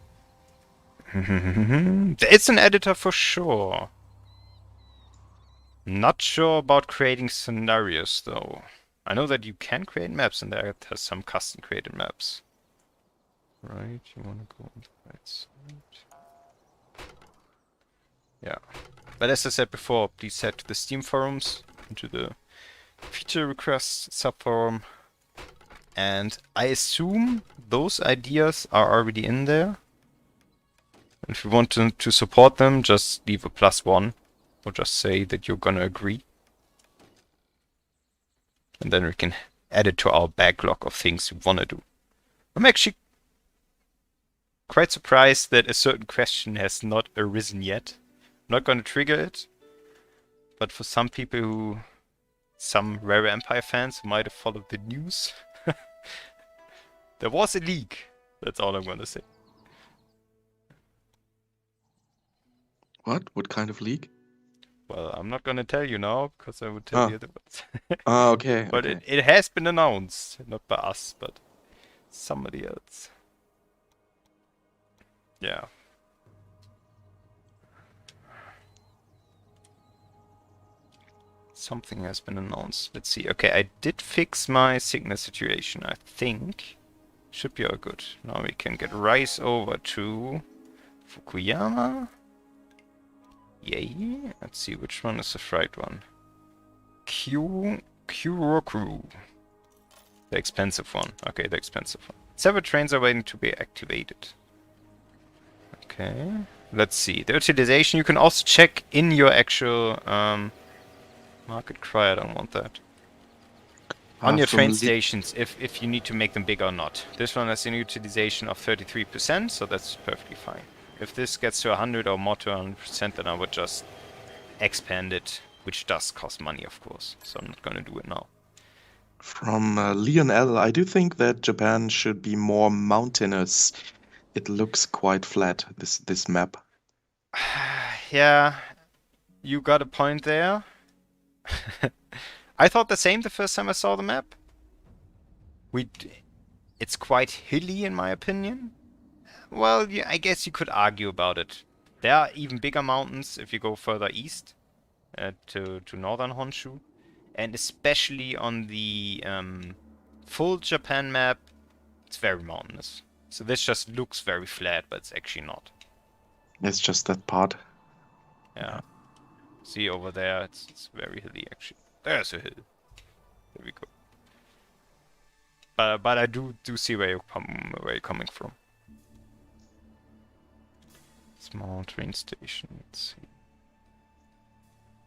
it's an editor for sure. Not sure about creating scenarios though. I know that you can create maps, and there has some custom created maps. Right, you wanna go on the right side. Yeah. But as I said before, please head to the Steam forums, into the feature requests subforum. And I assume those ideas are already in there. If you want to support them, just leave a +1. Or just say that you're gonna agree. And then we can add it to our backlog of things we wanna do. I'm actually quite surprised that a certain question has not arisen yet. I'm not gonna trigger it. But for some people some Rare Empire fans who might have followed the news, there was a leak. That's all I'm gonna say. What? What kind of leak? Well, I'm not gonna tell you now, because I would tell you otherwise. Okay. But Okay. it has been announced, not by us, but somebody else. Yeah. Something has been announced. Let's see. Okay, I did fix my signal situation, I think. Should be all good. Now we can get Rice over to Fukuyama. Yay. Let's see, which one is the right one? Kyuroku. The expensive one. Okay, the expensive one. Several trains are waiting to be activated. Okay. Let's see. The utilization, you can also check in your actual market cry. I don't want that. On your train stations, if you need to make them big or not. This one has an utilization of 33%, so that's perfectly fine. If this gets to 100 or more to 100%, then I would just expand it, which does cost money, of course. So I'm not going to do it now. From Lionel, I do think that Japan should be more mountainous. It looks quite flat, this map. Yeah, you got a point there. I thought the same the first time I saw the map. It's quite hilly in my opinion. Well, yeah, I guess you could argue about it. There are even bigger mountains if you go further east to northern Honshu, and especially on the full Japan map, it's very mountainous. So this just looks very flat, but it's actually not. It's just that part. Yeah. See over there, it's very hilly actually. There's a hill. There we go. But I do see where you're coming from. Small train station. Let's see.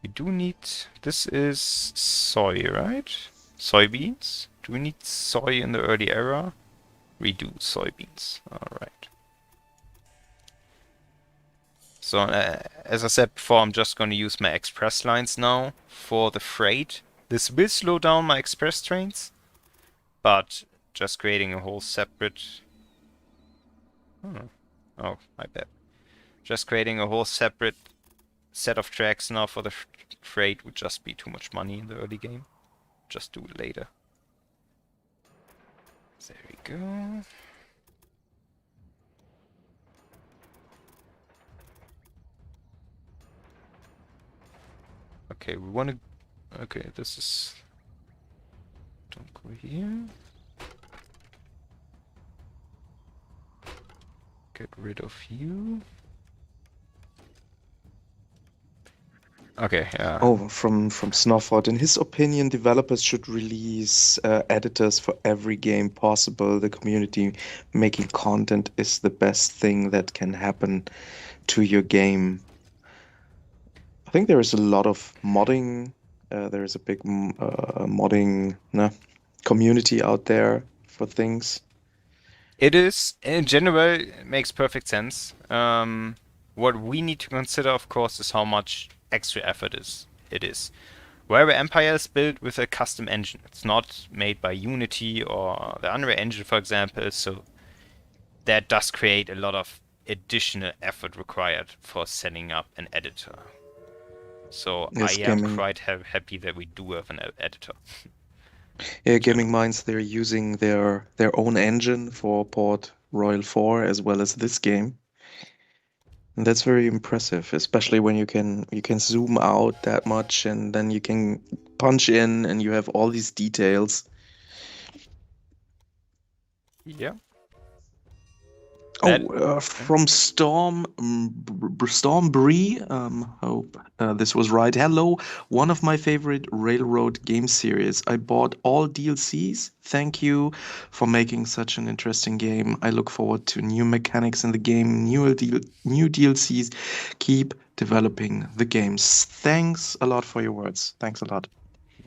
We do need. This is soy, right? Soybeans. Do we need soy in the early era? We do soybeans. All right. So as I said before, I'm just going to use my express lines now for the freight. This will slow down my express trains, but just creating a whole separate. Oh, my bad. Just creating a whole separate set of tracks now for the freight would just be too much money in the early game. Just do it later. There we go. Okay, we want to. Okay, this is. Don't go here. Get rid of you. Okay, yeah. Oh, from Snowford. In his opinion, developers should release editors for every game possible. The community making content is the best thing that can happen to your game. I think there is a lot of modding. There is a big modding community out there for things. It is, in general, it makes perfect sense. What we need to consider, of course, is how much extra effort it is. Warrior Empire is built with a custom engine. It's not made by Unity or the Unreal Engine, for example, so that does create a lot of additional effort required for setting up an editor. So Yes, I am quite happy that we do have an editor. Yeah, Gaming Minds, they're using their own engine for Port Royal 4 as well as this game. And that's very impressive, especially when you can zoom out that much and then you can punch in and you have all these details. Yeah. From Storm Bree, hope this was right. Hello, one of my favorite railroad game series. I bought all DLCs. Thank you for making such an interesting game. I look forward to new mechanics in the game, new DLCs. Keep developing the games. Thanks a lot for your words. Thanks a lot.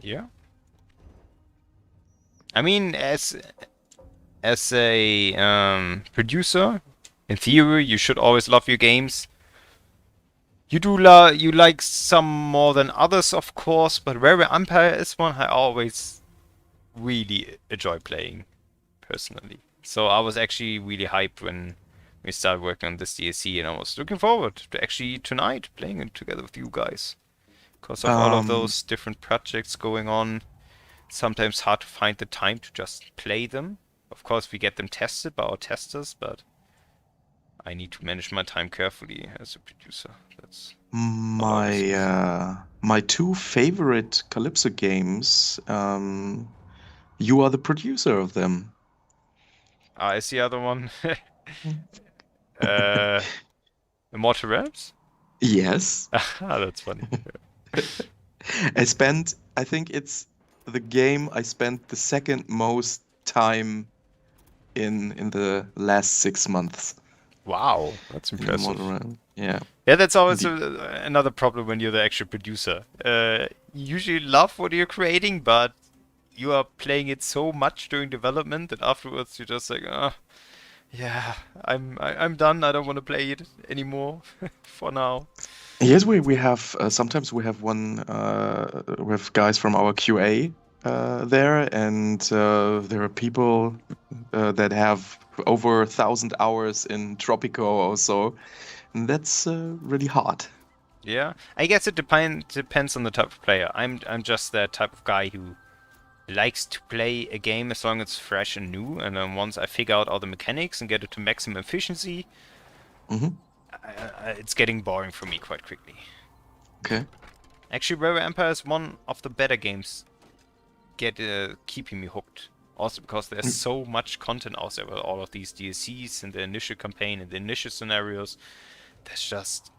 Yeah. I mean, as a producer, in theory, you should always love your games. You do you like some more than others, of course, but Warrior Empire is one I always really enjoy playing, personally. So I was actually really hyped when we started working on this DLC, and I was looking forward to actually tonight playing it together with you guys. Because of all of those different projects going on, sometimes hard to find the time to just play them. Of course, we get them tested by our testers, but I need to manage my time carefully as a producer. That's my two favorite Calypso games. You are the producer of them. Is the other one Immortal Realms? Yes. That's funny. I think it's the game I spent the second most time in the last 6 months. Wow, that's impressive. Yeah. Yeah, that's always another problem when you're the actual producer. You usually love what you're creating, but you are playing it so much during development that afterwards you're just like, yeah, I'm done. I don't want to play it anymore for now. Yes, we have sometimes we have we have guys from our QA there, and there are people that have over 1,000 hours in Tropico or so, and that's really hard. Yeah, I guess it depends on the type of player. I'm just that type of guy who likes to play a game as long as it's fresh and new, and then once I figure out all the mechanics and get it to maximum efficiency, Hmm. it's getting boring for me quite quickly. Okay. Actually, Rare Empire is one of the better games keeping me hooked. Also because there's Mm. so much content out there with all of these DLCs and the initial campaign and the initial scenarios. There's just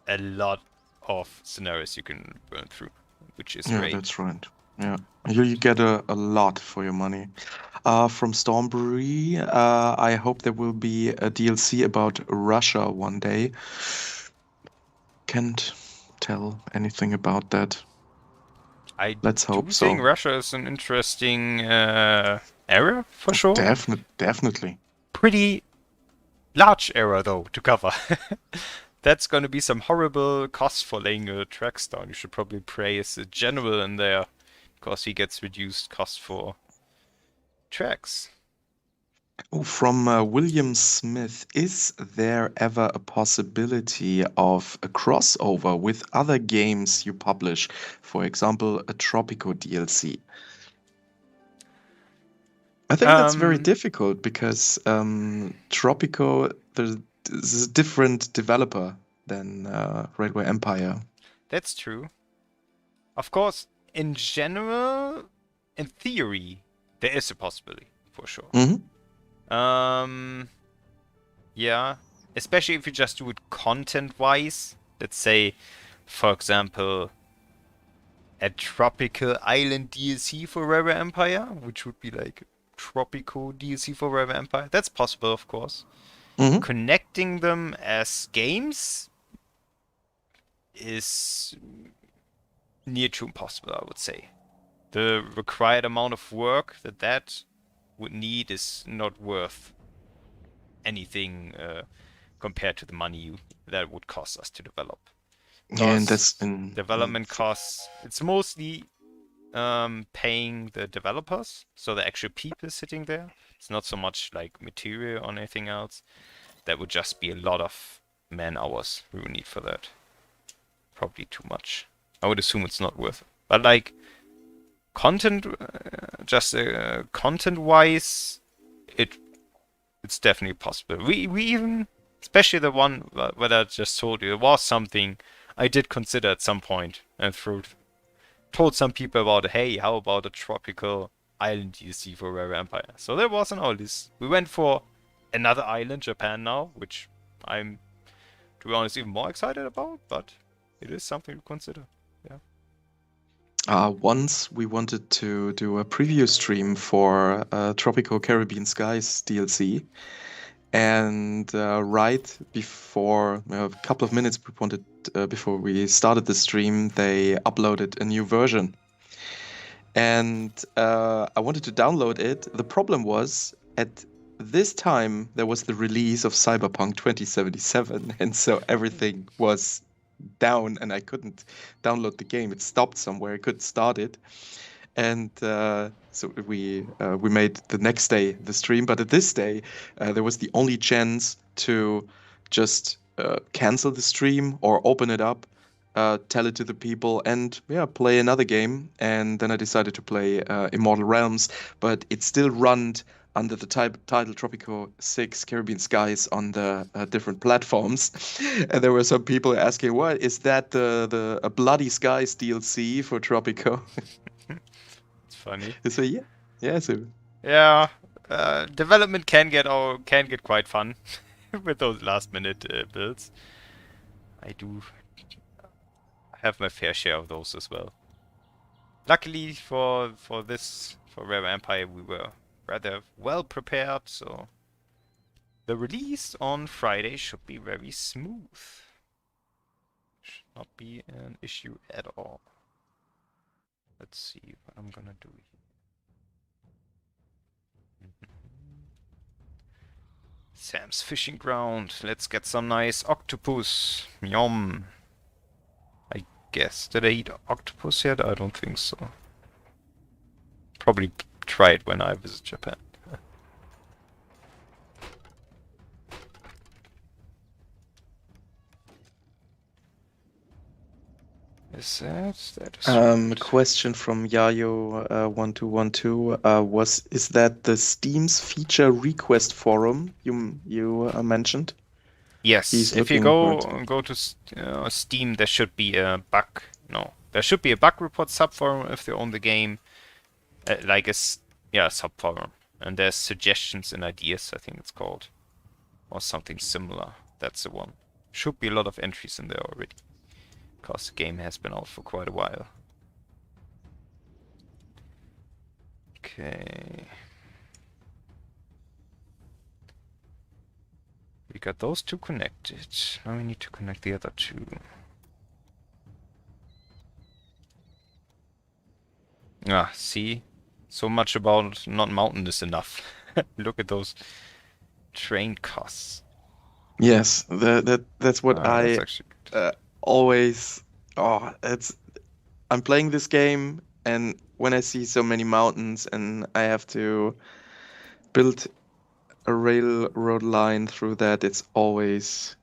a lot of scenarios you can burn through, which is Yeah, great. that's right. Yeah. You get a lot for your money. From Stormberry, I hope there will be a DLC about Russia one day. Can't tell anything about that. I Let's do hope think so. Russia is an interesting area for sure. Definitely. Pretty large area though to cover. That's going to be some horrible cost for laying your tracks down. You should probably praise the general in there because he gets reduced cost for tracks. Oh, from William Smith, is there ever a possibility of a crossover with other games you publish? For example, a Tropico DLC? I think that's very Um, difficult because Tropico, there's a different developer than Railway Empire. that's true. Of course, in general, in theory, there is a possibility for sure. Hmm. Um, yeah, especially if you just do it content-wise. Let's say, for example, a tropical island DLC for Rare Empire, which would be like tropical DLC for Rare Empire. That's possible, of course. Hmm. Connecting them as games is near to impossible, I would say. The required amount of work that would need is not worth anything compared to the money that would cost us to develop. Yeah, and that's Because in development costs, it's mostly paying the developers, so the actual people sitting there. It's not so much like material or anything else. That would just be a lot of man hours we would need for that. Probably too much. I would assume it's not worth it. But like content, just content-wise, it's definitely possible. We even, especially the one that I just told you, it was something I did consider at some point and told some people about, hey, how about a tropical island DLC for Rare Empire? So there was on our list. We went for another island, Japan now, which I'm, to be honest, even more excited about, but it is something to consider. Yeah. Once we wanted to do a preview stream for Tropical Caribbean Skies DLC, and right before a couple of minutes before we started the stream, they uploaded a new version, and I wanted to download it. The problem was at this time there was the release of Cyberpunk 2077, and so everything was down, and I couldn't download the game. It stopped somewhere. I couldn't start it, and so we made the next day the stream. But at this day, there was the only chance to just cancel the stream or open it up, tell it to the people, and yeah, play another game. And then I decided to play Immortal Realms, but it still runned under the title Tropico 6 Caribbean Skies on the different platforms. And there were some people asking, what is that, the a Bloody Skies DLC for Tropico? It's funny. So yeah, yeah. So Yeah, development can get quite fun with those last minute builds. I do have my fair share of those as well. Luckily for Rare Empire, we were rather well prepared, so the release on Friday should be very smooth. Should not be an issue at all. Let's see what I'm gonna do here. Sam's fishing ground. Let's get some nice octopus. Yum. I guess. Did I eat octopus yet? I don't think so. Probably try it when I visit Japan. Is that is right. Question from Yayo 1212 is that the Steam's feature request forum you mentioned? Yes, He's if you looking for it. go to Steam, there should be a bug. No, there should be a bug report subforum if you own the game, like yeah, subforum, and there's suggestions and ideas. I think it's called, or something similar. That's the one. Should be a lot of entries in there already, because the game has been out for quite a while. Okay. We got those two connected. Now we need to connect the other two. Ah, see? So much about not mountainous enough. Look at those train costs. Yes, that's what Ah, that's I actually good. always. Oh, I'm playing this game, and when I see so many mountains and I have to build a railroad line through that, it's always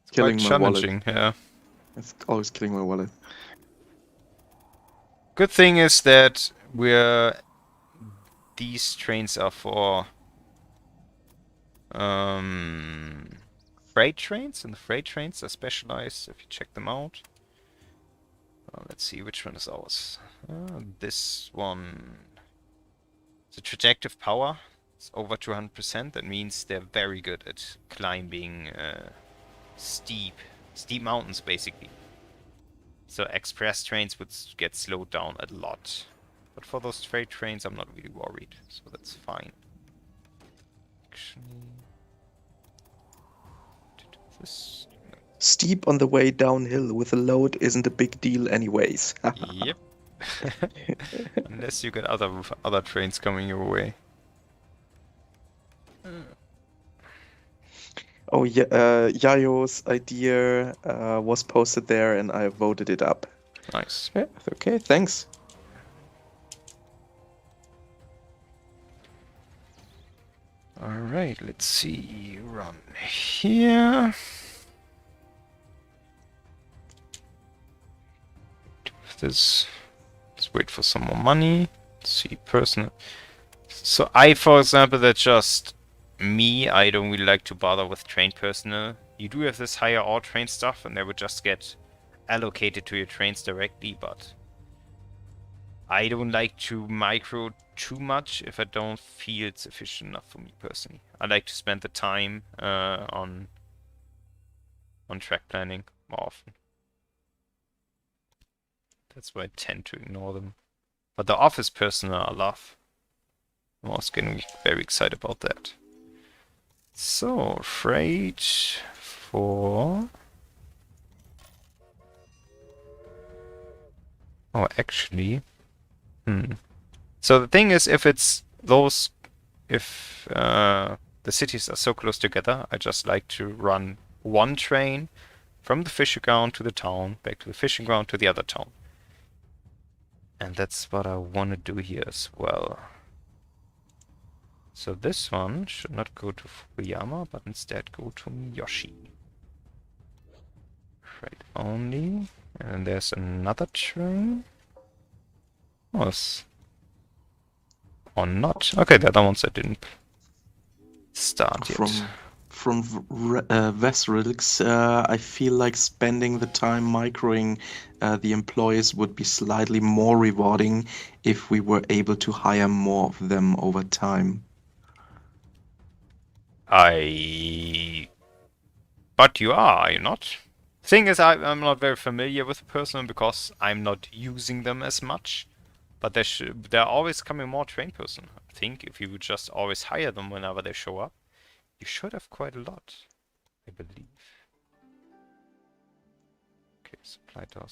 It's quite killing my wallet. challenging, yeah. It's always killing my wallet. Good thing is that these trains are for freight trains, and the freight trains are specialized if you check them out. Let's see which one is ours. This one. The trajective power is over 200%. That means they're very good at climbing steep mountains, basically. So express trains would get slowed down a lot. But for those freight trains, I'm not really worried, so that's fine. Actually, this. Steep on the way downhill with a load isn't a big deal anyways. Yep. Unless you get other trains coming your way. Oh, yeah, Yayo's idea was posted there and I voted it up. Nice. Yeah, okay, thanks. Alright, let's see. Run here. This. Let's wait for some more money. Let's see, personal. So for example, that's just me. I don't really like to bother with train personnel. You do have this higher ore train stuff, and they would just get allocated to your trains directly, but I don't like to micro too much if I don't feel it's efficient enough for me personally. I like to spend the time on track planning more often. That's why I tend to ignore them. But the office personnel I love. I was getting very excited about that. So, freight for... Oh, actually... So the thing is, if it's those... If the cities are so close together, I just like to run one train from the fishing ground to the town, back to the fishing ground to the other town. And that's what I want to do here as well. So this one should not go to Fukuyama, but instead go to Miyoshi. Freight only. And there's another train. Oh, or not. Okay, the other ones I didn't start yet. From Vesrix, I feel like spending the time microing the employees would be slightly more rewarding if we were able to hire more of them over time. But you are you not? Thing is, I'm not very familiar with the person because I'm not using them as much. But they're always coming more trained person. I think if you would just always hire them whenever they show up, you should have quite a lot, I believe. Okay, supply tower.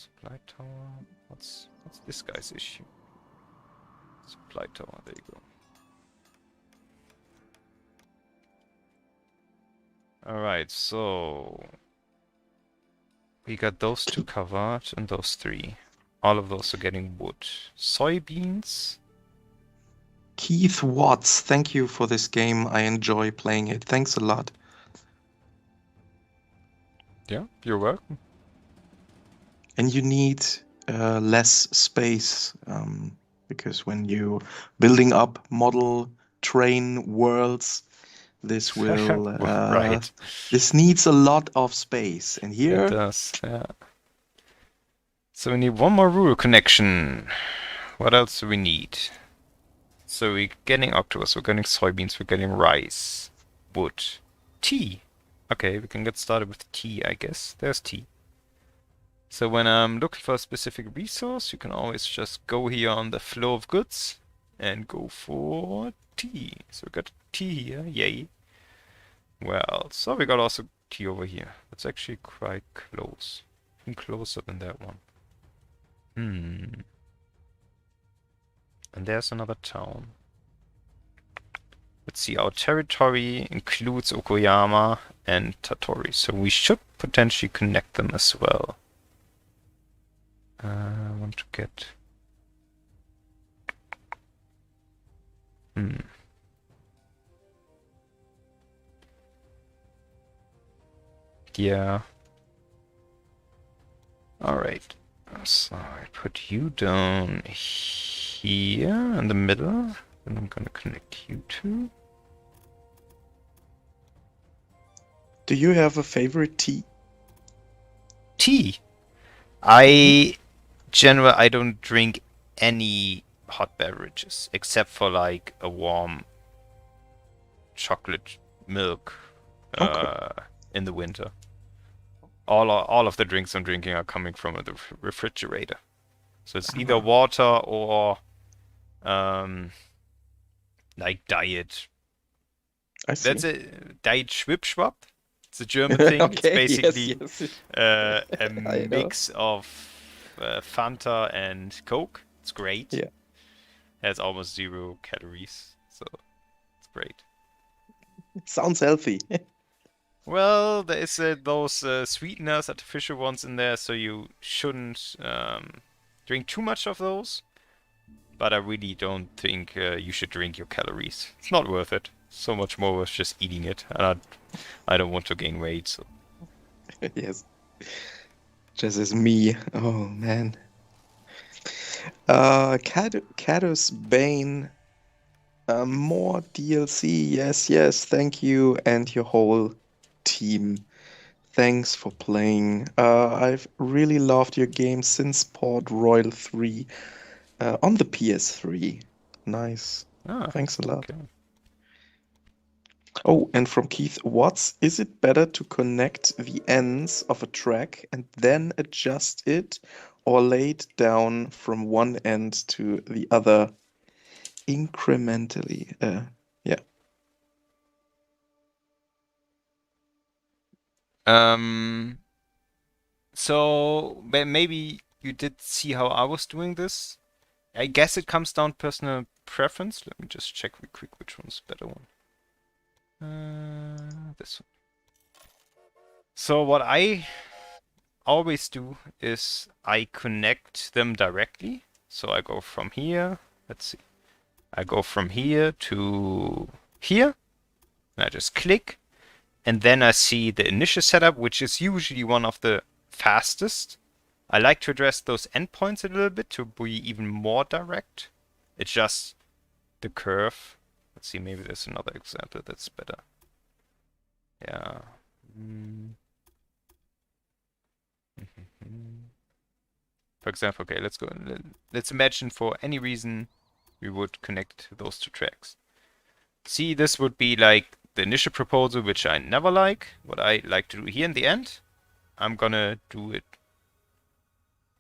What's this guy's issue? Supply tower, there you go. Alright, so we got those two covered and those three. All of those are getting wood. Soybeans. Keith Watts, thank you for this game. I enjoy playing it. Thanks a lot. Yeah, you're welcome. And you need less space because when you building up model train worlds, this will Right. this needs a lot of space. And It here, does. Yeah. So we need one more rural connection. What else do we need? So we're getting octopus, we're getting soybeans, we're getting rice, wood, tea. Okay, we can get started with tea, I guess. There's tea. So when I'm looking for a specific resource, you can always just go here on the flow of goods and go for tea. So we got tea here, yay. Well, so we got also tea over here. That's actually quite close. Even closer than that one. And there's another town. Let's see, our territory includes Okoyama and Tatori, so we should potentially connect them as well. I want to get... Yeah. Alright. So I put you down here in the middle. Then I'm gonna connect you two. do you have a favorite tea? Tea. I don't drink any hot beverages except for like a warm chocolate milk Okay. in the winter. All of the drinks I'm drinking are coming from the refrigerator. So it's either water or like diet. I see. That's a diet Schwipschwap. It's a German thing. It's Okay, yes, basically yes. a I know. mix of Fanta and Coke. It's great. Yeah. Has almost 0 calories, so it's great. Sounds healthy. Well, there is those sweeteners, artificial ones in there, so you shouldn't drink too much of those. But I really don't think you should drink your calories. It's not worth it. So much more worth just eating it. And I don't want to gain weight, so. Yes. Just as me. Oh man. Cadus Bane. More DLC. Yes, yes. Thank you and your whole team. Thanks for playing. I've really loved your game since Port Royal 3 on the PS3. Nice. Ah, Thanks a lot. okay. Oh, and from Keith Watts, is it better to connect the ends of a track and then adjust it, or lay it down from one end to the other incrementally? Yeah. So maybe you did see how I was doing this. I guess it comes down to personal preference. Let me just check real quick which one's the better one. This one. So what I always do is I connect them directly. So I go from here, let's see. I go from here to here, and I just click, and then I see the initial setup, which is usually one of the fastest. I like to address those endpoints a little bit to be even more direct. It's just the curve. Let's see, maybe there's another example that's better. Yeah. For example, okay, let's go. Let's imagine for any reason we would connect those two tracks. See, this would be like the initial proposal, which I never like. What I like to do here in the end, I'm gonna do it.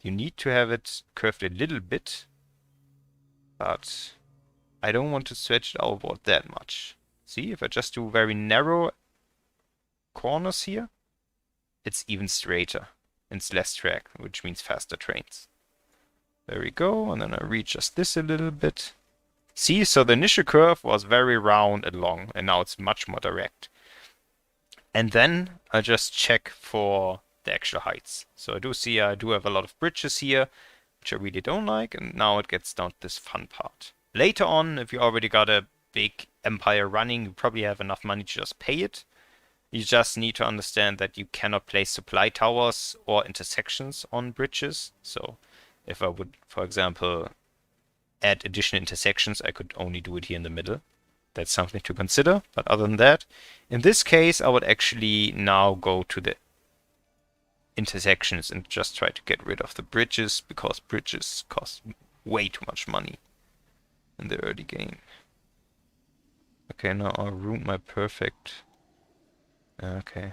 You need to have it curved a little bit, but I don't want to stretch it outward that much. See, if I just do very narrow corners here, it's even straighter. It's less track, which means faster trains. There we go, and then I readjust this a little bit. See, so the initial curve was very round and long, and now it's much more direct. And then I just check for the actual heights. So I do see I do have a lot of bridges here, which I really don't like, and now it gets down to this fun part. Later on, if you already got a big empire running, you probably have enough money to just pay it. You just need to understand that you cannot place supply towers or intersections on bridges. So if I would, for example, add additional intersections, I could only do it here in the middle. That's something to consider. But other than that, in this case, I would actually now go to the intersections and just try to get rid of the bridges, because bridges cost way too much money in the early game. Okay, now I'll ruin my perfect. Okay. I'm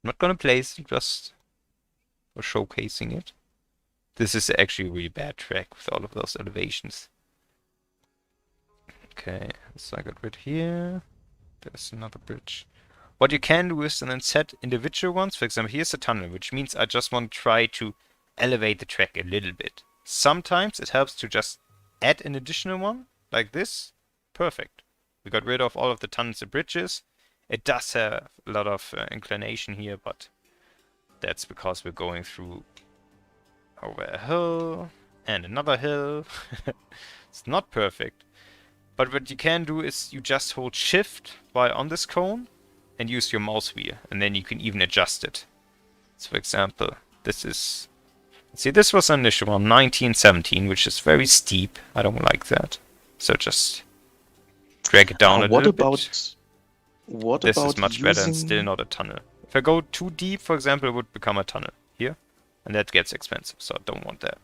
not gonna place it just for showcasing it. This is actually a really bad track with all of those elevations. Okay, so I got rid here. There's another bridge. What you can do is then set individual ones. For example, here's a tunnel, which means I just want to try to elevate the track a little bit. Sometimes it helps to just add an additional one, like this. Perfect. We got rid of all of the tunnels and bridges. It does have a lot of inclination here, but that's because we're going through over a hill and another hill. It's not perfect. But what you can do is you just hold shift while on this cone and use your mouse wheel, and then you can even adjust it. So for example, this is... See, this was an initial one, 1917, which is very steep. I don't like that. So just drag it down a little bit. What This about is much better and using... still not a tunnel. If I go too deep, for example, it would become a tunnel here. And that gets expensive, so I don't want that.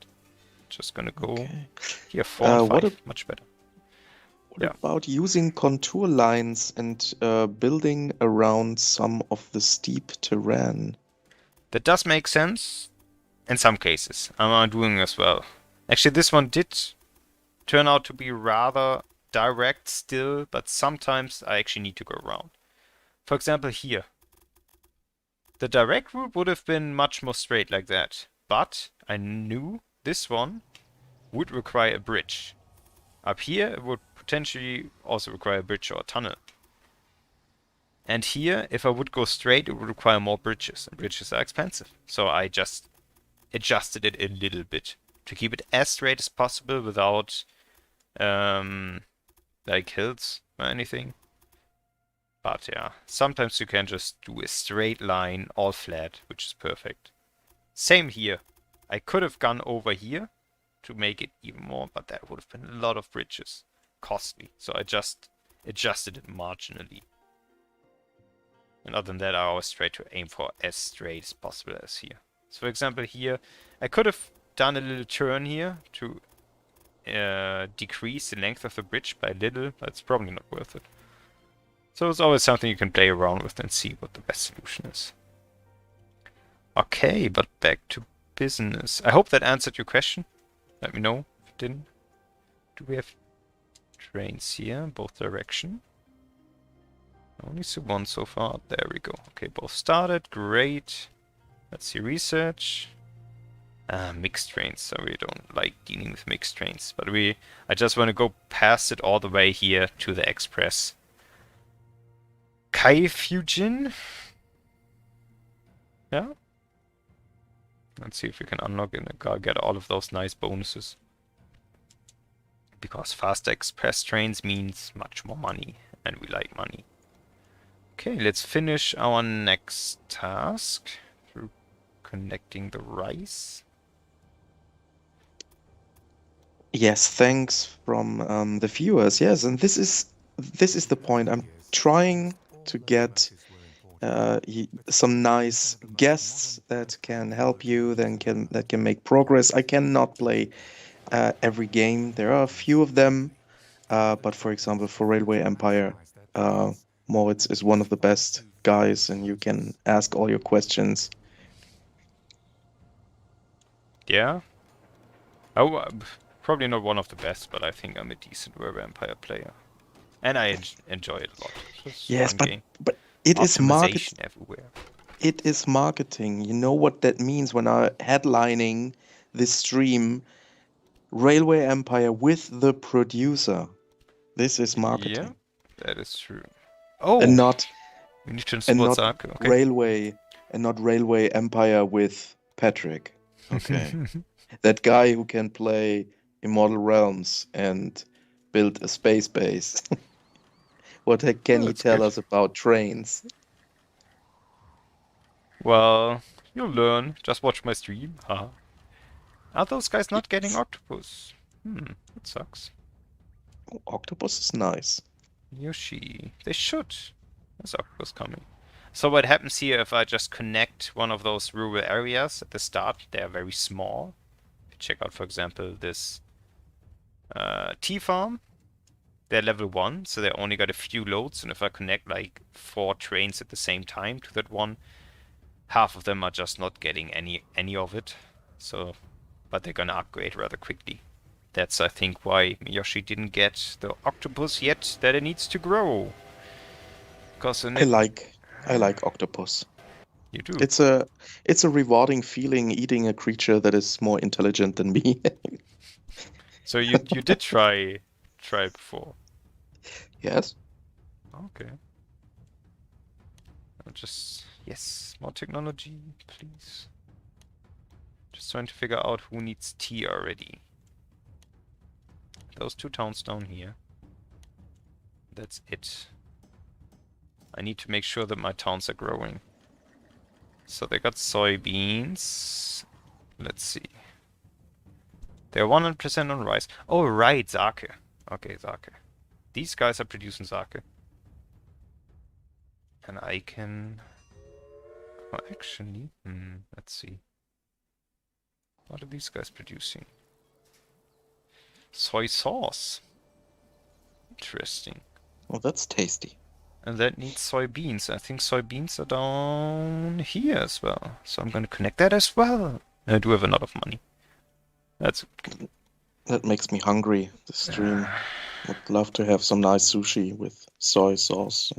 Just gonna go Okay. here, 4 and 5, What much better. What about using contour lines and building around some of the steep terrain? That does make sense in some cases. I'm doing as well. Actually, this one did turn out to be rather direct still, but sometimes I actually need to go around. For example, here. The direct route would have been much more straight like that, but I knew this one would require a bridge. Up here, it would potentially also require a bridge or a tunnel. And here, if I would go straight, it would require more bridges, and bridges are expensive. So I just adjusted it a little bit to keep it as straight as possible without like hills or anything. But yeah, sometimes you can just do a straight line, all flat, which is perfect. Same here. I could have gone over here to make it even more, but that would have been a lot of bridges. Costly. So I just adjusted it marginally. And other than that, I always try to aim for as straight as possible as here. So for example here, I could have done a little turn here to decrease the length of the bridge by a little, but it's probably not worth it. So it's always something you can play around with and see what the best solution is. Okay, but back to business. I hope that answered your question. Let me know if it didn't. Do we have trains here, both direction? I only see one so far. There we go. Okay, both started. Great. Let's see research. Mixed trains. So we don't like dealing with mixed trains. But I just want to go past it all the way here to the express. Kaifujin? Yeah? Let's see if we can unlock it and get all of those nice bonuses. Because faster express trains means much more money. And we like money. Okay, let's finish our next task through connecting the rice. Yes, thanks from the viewers. Yes, and this is the point. I'm trying to get some nice guests that can help you, that can make progress. I cannot play every game. There are a few of them, but for example, for Railway Empire, Moritz is one of the best guys, and you can ask all your questions. Yeah. Oh, probably not one of the best, but I think I'm a decent Railway Empire player. And I enjoy it a lot. Yes, but it is marketing everywhere. It is marketing. You know what that means when I'm headlining this stream, Railway Empire with the producer. This is marketing. Yeah, that is true. Oh, and not okay. Railway Empire with Patrick. Okay. That guy who can play Immortal Realms and build a space base What can Oh, he that's tell good. us about trains? Well, you'll learn. Just watch my stream. Haha. Are those guys not getting Yes. octopus? That sucks. Octopus is nice. Yoshi. They should. There's octopus coming. So what happens here if I just connect one of those rural areas at the start? They are very small. Check out, for example, this tea farm. They're level 1, so they only got a few loads, and if I connect like 4 trains at the same time to that one, half of them are just not getting any of it. So, but they're gonna upgrade rather quickly. That's, I think, why Yoshi didn't get the octopus yet that it needs to grow. Because in I it, like I like octopus. you do. It's a rewarding feeling eating a creature that is more intelligent than me. So you did try before. Yes. Okay. I'll just yes, more technology, please. Just trying to figure out who needs tea already. Those 2 towns down here. That's it. I need to make sure that my towns are growing. So they got soybeans. Let's see. They're 100% on rice. Oh, right, sake. Okay, sake. These guys are producing sake. And I can... Oh, actually... let's see. What are these guys producing? Soy sauce. Interesting. Well, that's tasty. And that needs soybeans. I think soybeans are down here as well. So I'm going to connect that as well. I do have a lot of money. That's good. That makes me hungry. The stream. Would love to have some nice sushi with soy sauce.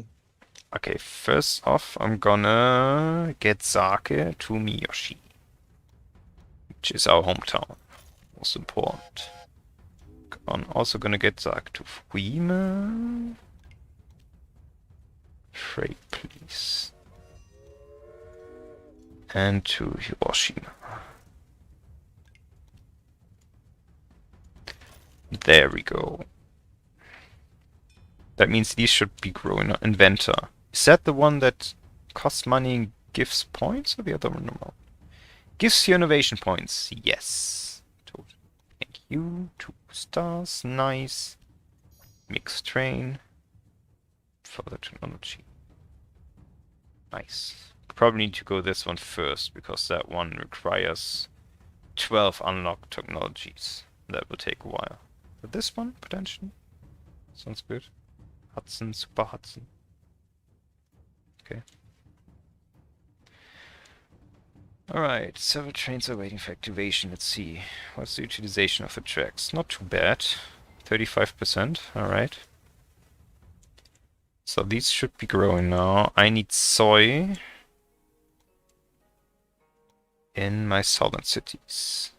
Okay, first off, I'm gonna get sake to Miyoshi, which is our hometown. Most important. I'm also gonna get sake to Fukuima. Freight, please. And to Hiroshima. There we go. That means these should be growing. Inventor. Is that the one that costs money and gives points, or the other one? No. Gives you innovation points. Yes. Thank you. 2 stars. Nice. Mixed train. Further technology. Nice. Probably need to go this one first, because that one requires 12 unlocked technologies. That will take a while. But this one, potentially. Sounds good. Hudson, Super Hudson. Okay. Alright, several trains are waiting for activation. Let's see. What's the utilization of the tracks? Not too bad. 35%. Alright. So these should be growing now. I need soy in my southern cities.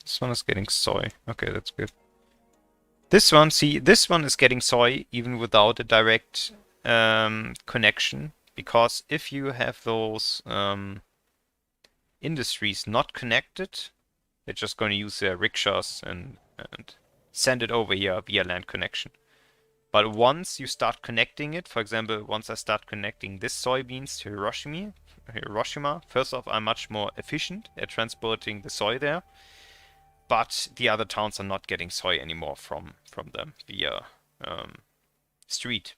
This one is getting soy. Okay, that's good. This one, see, this one is getting soy even without a direct connection, because if you have those industries not connected, they're just going to use their rickshaws and send it over here via land connection. But once you start connecting it, for example, once I start connecting this soybeans to Hiroshima, first off, I'm much more efficient at transporting the soy there. But the other towns are not getting soy anymore from them via street,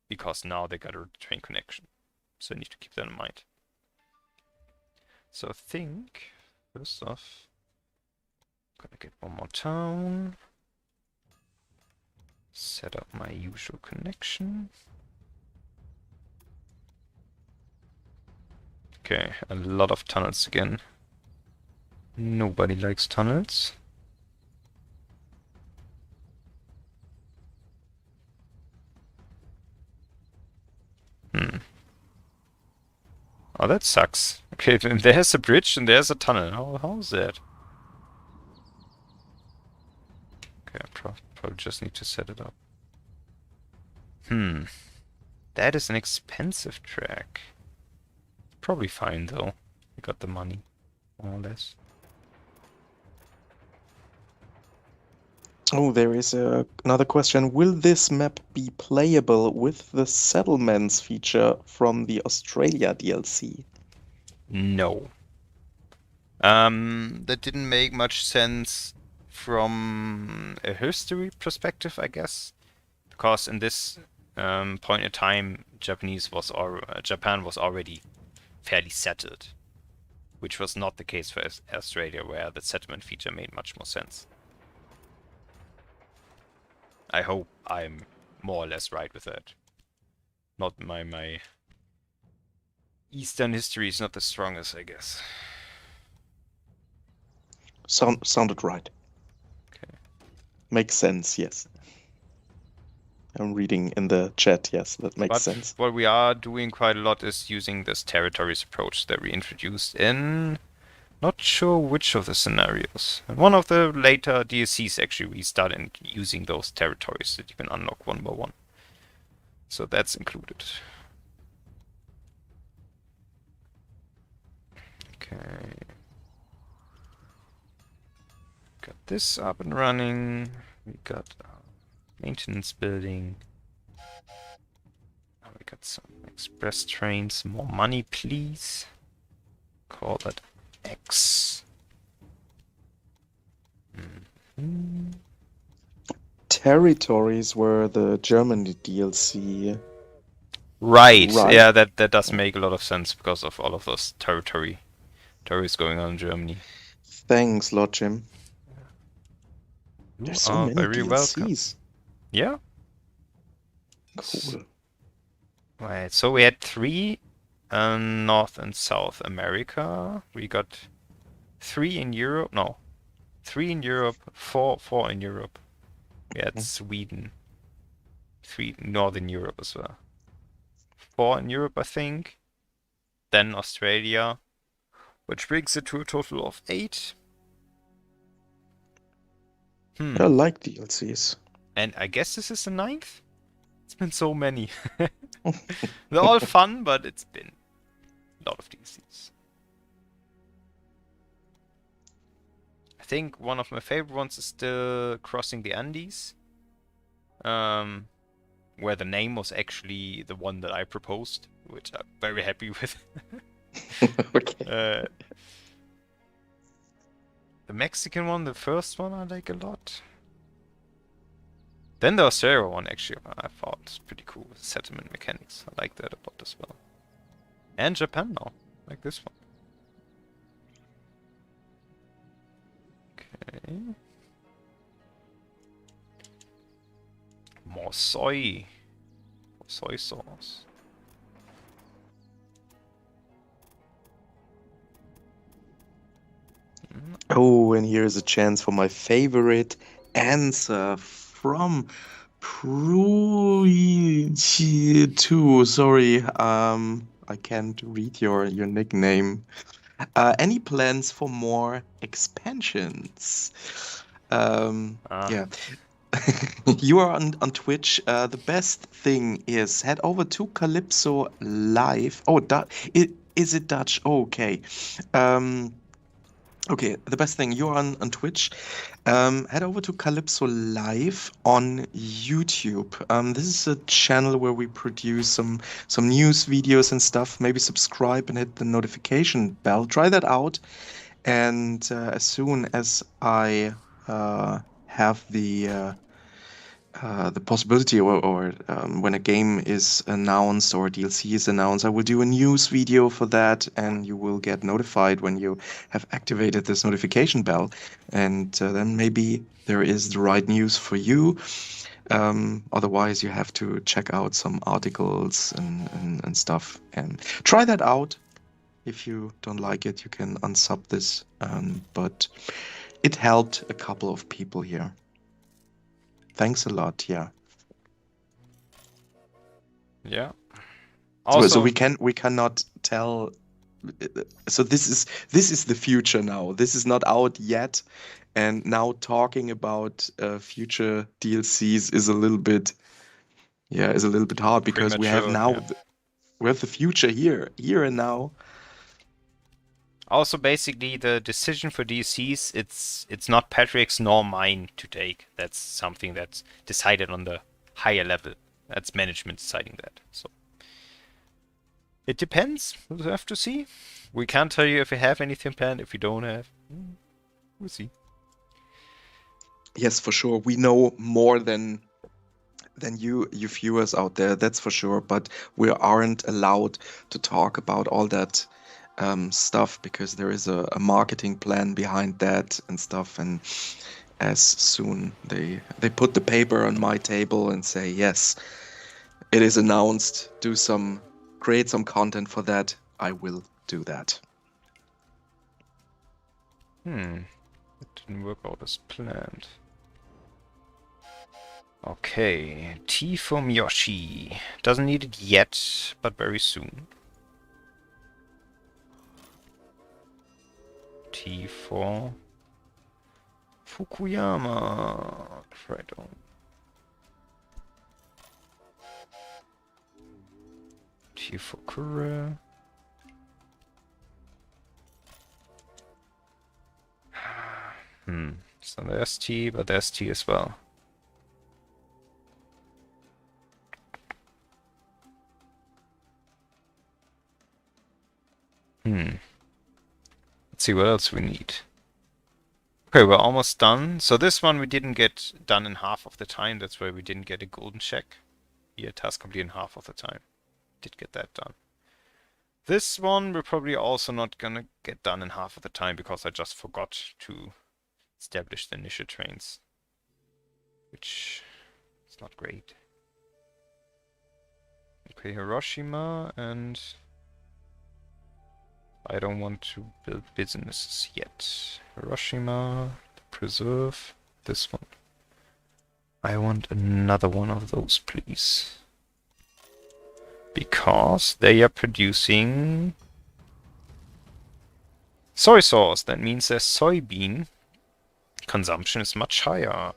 because now they got a train connection. So I need to keep that in mind. So I think, first off, I'm gonna get one more town. Set up my usual connection. Okay, a lot of tunnels again. Nobody likes tunnels. Oh, that sucks. Okay, there's a bridge and there's a tunnel. How's that? Okay, I probably just need to set it up. That is an expensive track. Probably fine though. We got the money, more or less. Oh, there is another question. Will this map be playable with the settlements feature from the Australia DLC? No. That didn't make much sense from a history perspective, I guess, because in this point in time, Japan was already fairly settled, which was not the case for Australia, where the settlement feature made much more sense. I hope I'm more or less right with that. Not my Eastern history is not the strongest, I guess. Sounded right. Okay. Makes sense, yes. I'm reading in the chat, yes, that makes But sense. what we are doing quite a lot is using this territories approach that we introduced in not sure which of the scenarios. In one of the later DLCs, actually, we started using those territories that you can unlock one by one. So that's included. Okay. Got this up and running. We got maintenance building. We got some express trains. More money, please. Call that X. Territories were the Germany DLC. Right. Right. Yeah, that does make a lot of sense because of all of those territories going on in Germany. Thanks, Lord Jim. You There's so are many very welcome. DLCs. Yeah. Cool. Right. So we had 3 North and South America. We got 3 in Europe. No, 3 in Europe. 4 in Europe. We had Sweden. 3 Northern Europe as well. 4 in Europe, I think. Then Australia, which brings it to a total of 8. I like DLCs. And I guess this is the 9th? It's been so many. They're all fun, but it's been a lot of DLCs. I think one of my favorite ones is still Crossing the Andes. Where the name was actually the one that I proposed, which I'm very happy with. Okay. The Mexican one, the first one, I like a lot. Then the Australia one, actually, I thought was pretty cool. Settlement mechanics, I like that a lot as well. And Japan now, like this one. Okay. More soy. Soy sauce. Oh, and here's a chance for my favorite answer from Pruichi2. Sorry, I can't read your nickname. Any plans for more expansions? Yeah. You are on Twitch. The best thing is head over to Calypso Live. Oh, is it Dutch? Oh, okay. Okay, the best thing, you're on Twitch. Head over to Calypso Live on YouTube. This is a channel where we produce some news videos and stuff. Maybe subscribe and hit the notification bell. Try that out. And as soon as I have the possibility or when a game is announced or a DLC is announced, I will do a news video for that, and you will get notified when you have activated this notification bell. And then maybe there is the right news for you. Otherwise, you have to check out some articles and stuff and try that out. If you don't like it, you can unsub this. But it helped a couple of people here. Thanks a lot. Yeah. Yeah. Also, so we cannot tell. So this is the future now. This is not out yet, and now talking about future DLCs is a little bit, hard because we have now yeah. we have the future here and now. Also, basically, the decision for DCs, it's not Patrick's nor mine to take. That's something that's decided on the higher level. That's management deciding that. So it depends. We'll have to see. We can't tell you if we have anything planned. If we don't have, we'll see. Yes, for sure. We know more than you viewers out there, that's for sure. But we aren't allowed to talk about all that stuff because there is a marketing plan behind that and stuff. And as soon they put the paper on my table and say yes, it is announced, create some content for that, I will do that. It didn't work out as planned. Okay, tea from Yoshi. Doesn't need it yet, but very soon. Tea for Fukuyama. Right on. Tea for Kura. So there's tea, but there's tea as well. Let's see what else we need. Okay, we're almost done. So this one we didn't get done in half of the time. That's why we didn't get a golden check. Here, task complete in half of the time. Did get that done. This one we're probably also not gonna get done in half of the time because I just forgot to establish the initial trains. Which is not great. Okay, Hiroshima, and I don't want to build businesses yet. Hiroshima, the preserve, this one. I want another one of those, please. Because they are producing soy sauce. That means their soybean consumption is much higher.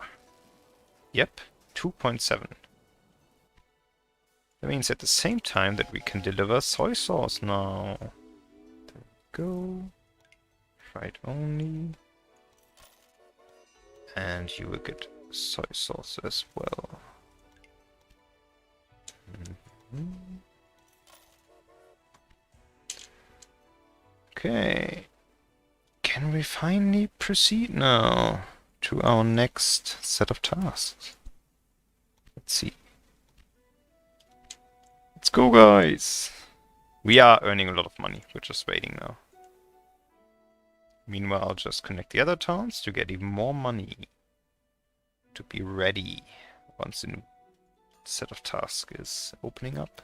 Yep, 2.7. That means at the same time that we can deliver soy sauce now. There we go. Fried only. And you will get soy sauce as well. Okay. Can we finally proceed now to our next set of tasks? Let's see. Let's go, guys! We are earning a lot of money. We're just waiting now. Meanwhile, I'll just connect the other towns to get even more money. To be ready once a new set of tasks is opening up.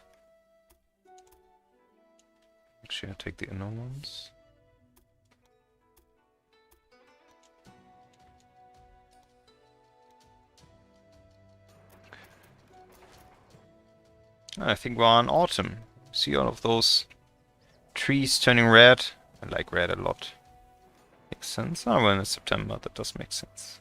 Actually, I'll take the inner ones. I think we're on autumn. See all of those trees turning red? I like red a lot. Makes sense. Oh, we're in September. That does make sense.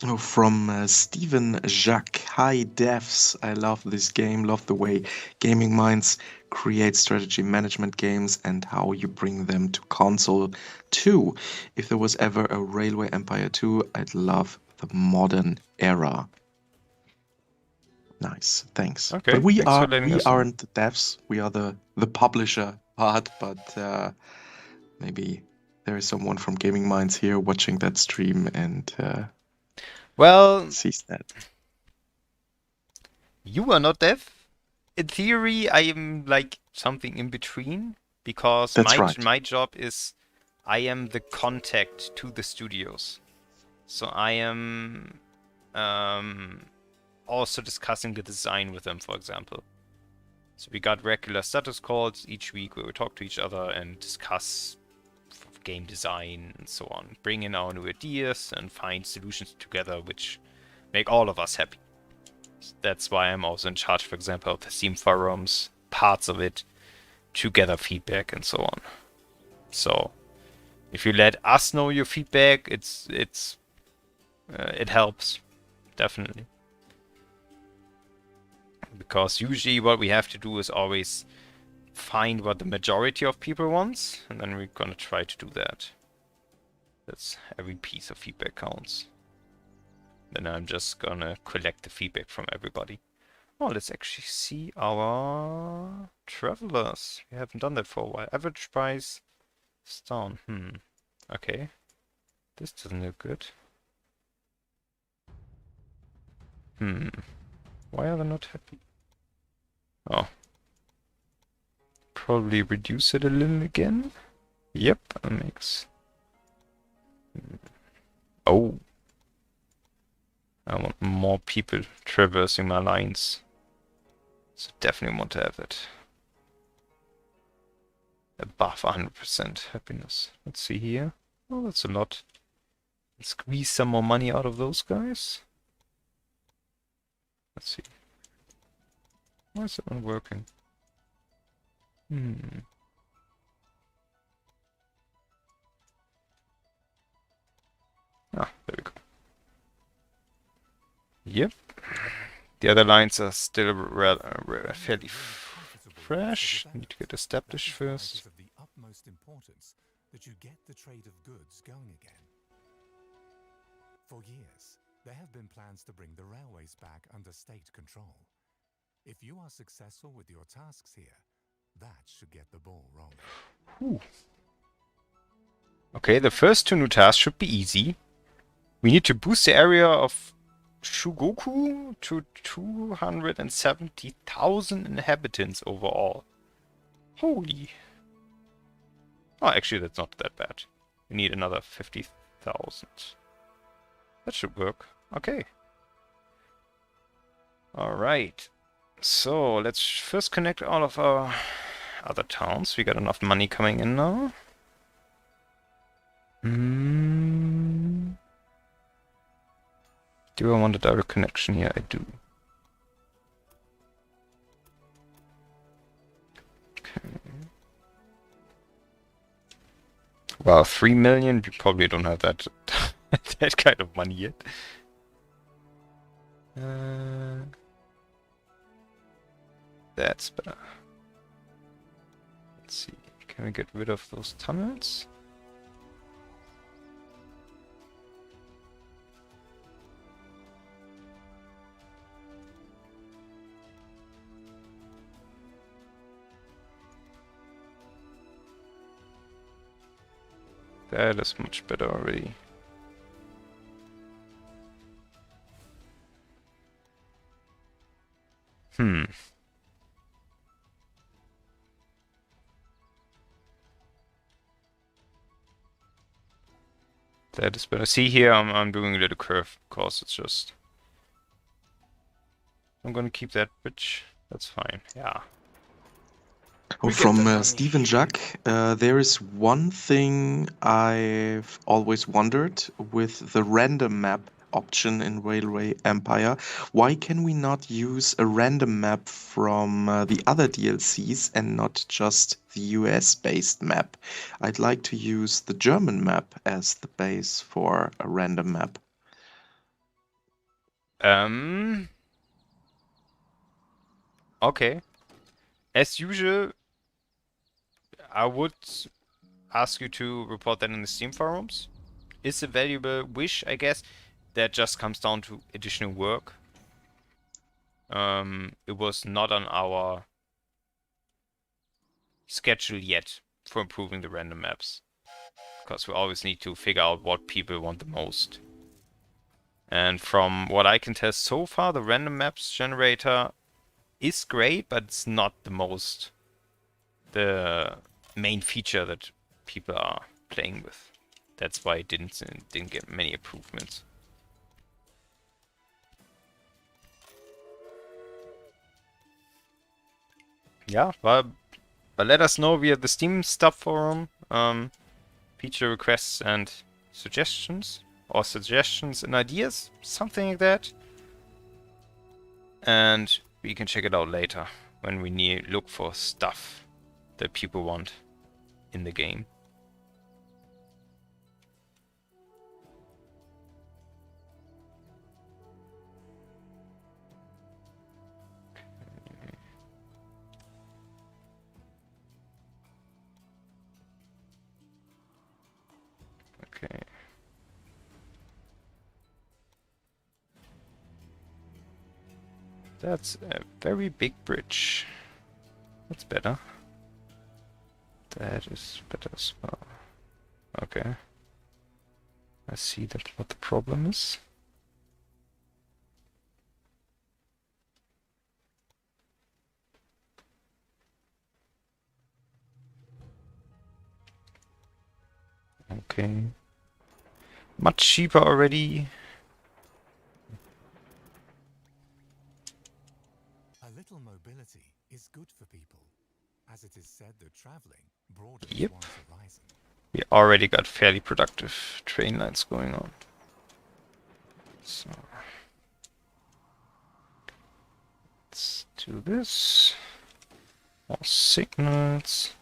Oh, from Stephen Jacques. Hi, devs. I love this game. Love the way Gaming Minds create strategy management games and how you bring them to console too. If there was ever a Railway Empire 2, I'd love the modern era. Nice, thanks. Okay, But we thanks for letting us know. aren't the devs. We are the publisher part. But maybe there is someone from Gaming Minds here watching that stream and well, sees that. You are not dev. In theory, I am like something in between because That's right. my job is I am the contact to the studios. So I am also discussing the design with them, for example. So we got regular status calls each week where we talk to each other and discuss game design and so on. Bring in our new ideas and find solutions together which make all of us happy. That's why I'm also in charge, for example, of the Steam forums, parts of it, to gather feedback and so on. So if you let us know your feedback, it helps, definitely. Because usually what we have to do is always find what the majority of people wants, and then we're gonna try to do that. That's every piece of feedback counts. Then I'm just gonna collect the feedback from everybody. Oh, let's actually see our travelers. We haven't done that for a while. Average price is down. Okay. This doesn't look good. Why are they not happy? Oh. Probably reduce it a little again. Yep, that makes... Oh. I want more people traversing my lines. So definitely want to have it. Above 100% happiness. Let's see here. Oh, that's a lot. Let's squeeze some more money out of those guys. Let's see. Why is that not working? Ah, there we go. Yep. The other lines are still fairly fresh. Need to get established first. It is of the utmost importance that you get the trade of goods going again. For years, there have been plans to bring the railways back under state control. If you are successful with your tasks here, that should get the ball rolling. Okay, the first 2 new tasks should be easy. We need to boost the area of Shugoku to 270,000 inhabitants overall. Holy. Oh, actually, that's not that bad. We need another 50,000. That should work. Okay. Alright. So, let's first connect all of our other towns. We got enough money coming in now. Do I want a direct connection here? I do. Okay. Well, 3 million, we probably don't have that that kind of money yet. That's better. Let's see. Can we get rid of those tunnels? That is much better already. That is better. See here, I'm doing a little curve because it's just... I'm gonna keep that bridge. That's fine. Yeah. Oh, We get from that money. Stephen Jacques, there is one thing I've always wondered with the random map option in Railway Empire. Why can we not use a random map from the other DLCs and not just the US-based map? I'd like to use the German map as the base for a random map. Okay. As usual, I would ask you to report that in the Steam forums. It's a valuable wish, I guess. That just comes down to additional work. It was not on our schedule yet for improving the random maps. Because we always need to figure out what people want the most. And from what I can tell so far, the random maps generator is great, but it's not the main feature that people are playing with. That's why it didn't get many improvements. Yeah, but let us know via the Steam stuff forum, feature requests and suggestions, or suggestions and ideas, something like that. And we can check it out later when we look for stuff that people want in the game. That's a very big bridge. That's better. That is better as well. Okay. I see that what the problem is. Okay. Much cheaper already. A little mobility is good for people, as it is said that traveling broadens Yep. one's horizon. We already got fairly productive train lines going on. So let's do this. More signals.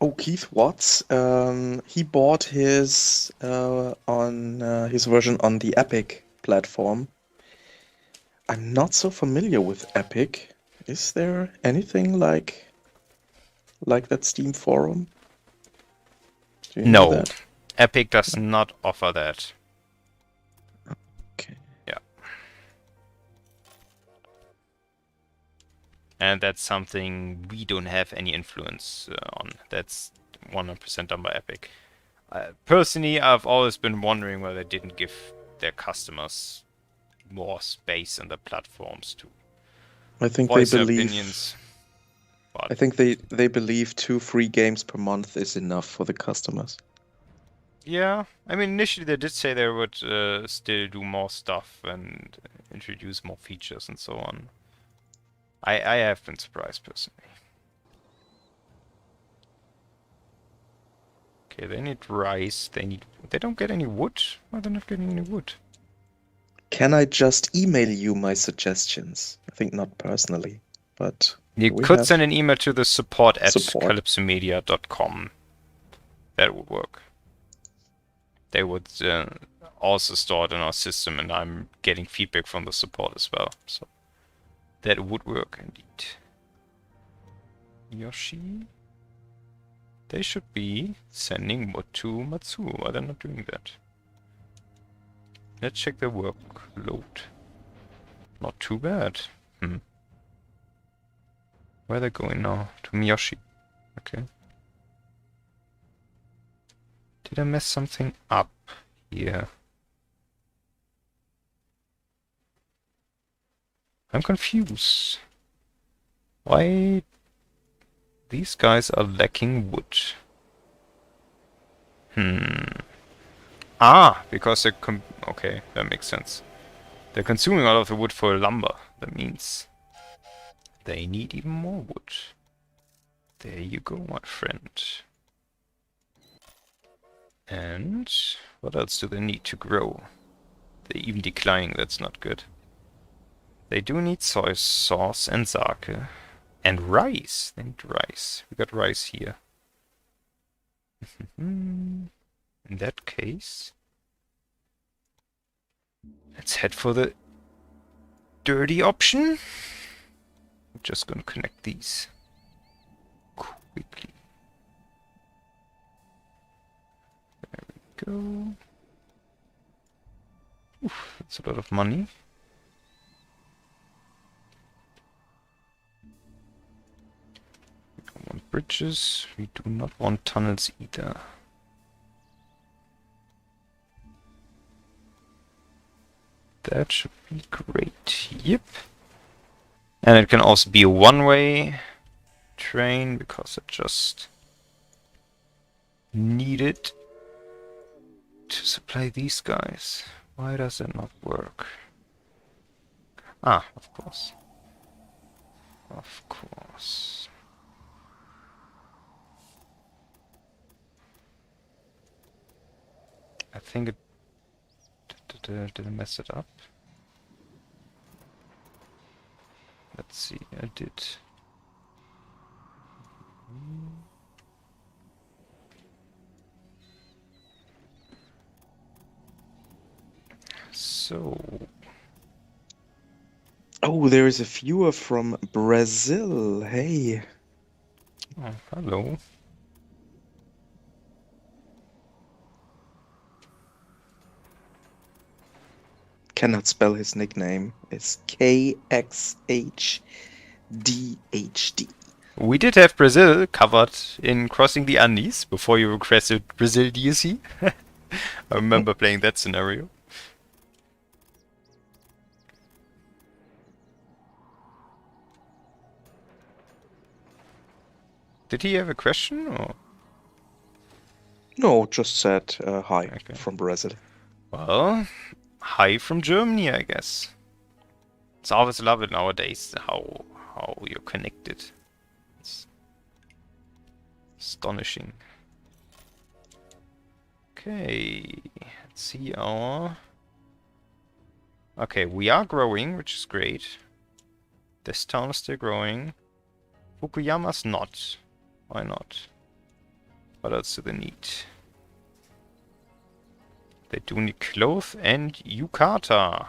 Oh, Keith Watts, he bought his on his version on the Epic platform. I'm not so familiar with Epic. Is there anything like that Steam forum? Do you know No, that? Epic does not offer that. Okay. Yeah. And that's something we don't have any influence on. That's 100% done by Epic. Personally, I've always been wondering why they didn't give their customers more space on the platforms to I think they voice their believe opinions. I think they believe 2 free games per month is enough for the customers. Yeah, I mean, initially they did say they would still do more stuff and introduce more features and so on. I have been surprised personally. Okay, they need rice. They don't get any wood. Why they're not getting any wood? Can I just email you my suggestions? I think not personally, but You we could have send an email to the support at support. calypsomedia.com. That would work. They would also store it in our system, and I'm getting feedback from the support as well. So that would work indeed. Yoshi? They should be sending wood to Matsu. Why they're not doing that? Let's check their workload. Not too bad. Where are they going now? To Miyoshi. Okay. Did I mess something up here? I'm confused. Why these guys are lacking wood? Ah, because they're okay, that makes sense. They're consuming all of the wood for lumber. That means they need even more wood. There you go, my friend. And what else do they need to grow? They're even declining, that's not good. They do need soy sauce and sake. And rice. They need rice. We got rice here. In that case, let's head for the dirty option. I'm just gonna connect these quickly. There we go. Oof, that's a lot of money. We don't want bridges. We do not want tunnels either. That should be great. Yep. And it can also be a one-way train because I just need it to supply these guys. Why does that not work? Ah, of course. Of course. I think it... Did I mess it up? Let's see, I did. So... Oh, there is a viewer from Brazil. Hey. Oh, hello. cannot spell his nickname. It's KXHDHD. We did have Brazil covered in Crossing the Andes before you requested Brazil DLC. I remember playing that scenario. Did he have a question or? No, just said hi Okay. from Brazil. Well, hi from Germany, I guess. It's always love it nowadays how you're connected. It's astonishing. Okay, let's see our. Okay, we are growing, which is great. This town is still growing. Fukuyama's not. Why not? What else do they need? They do need clothes and yukata.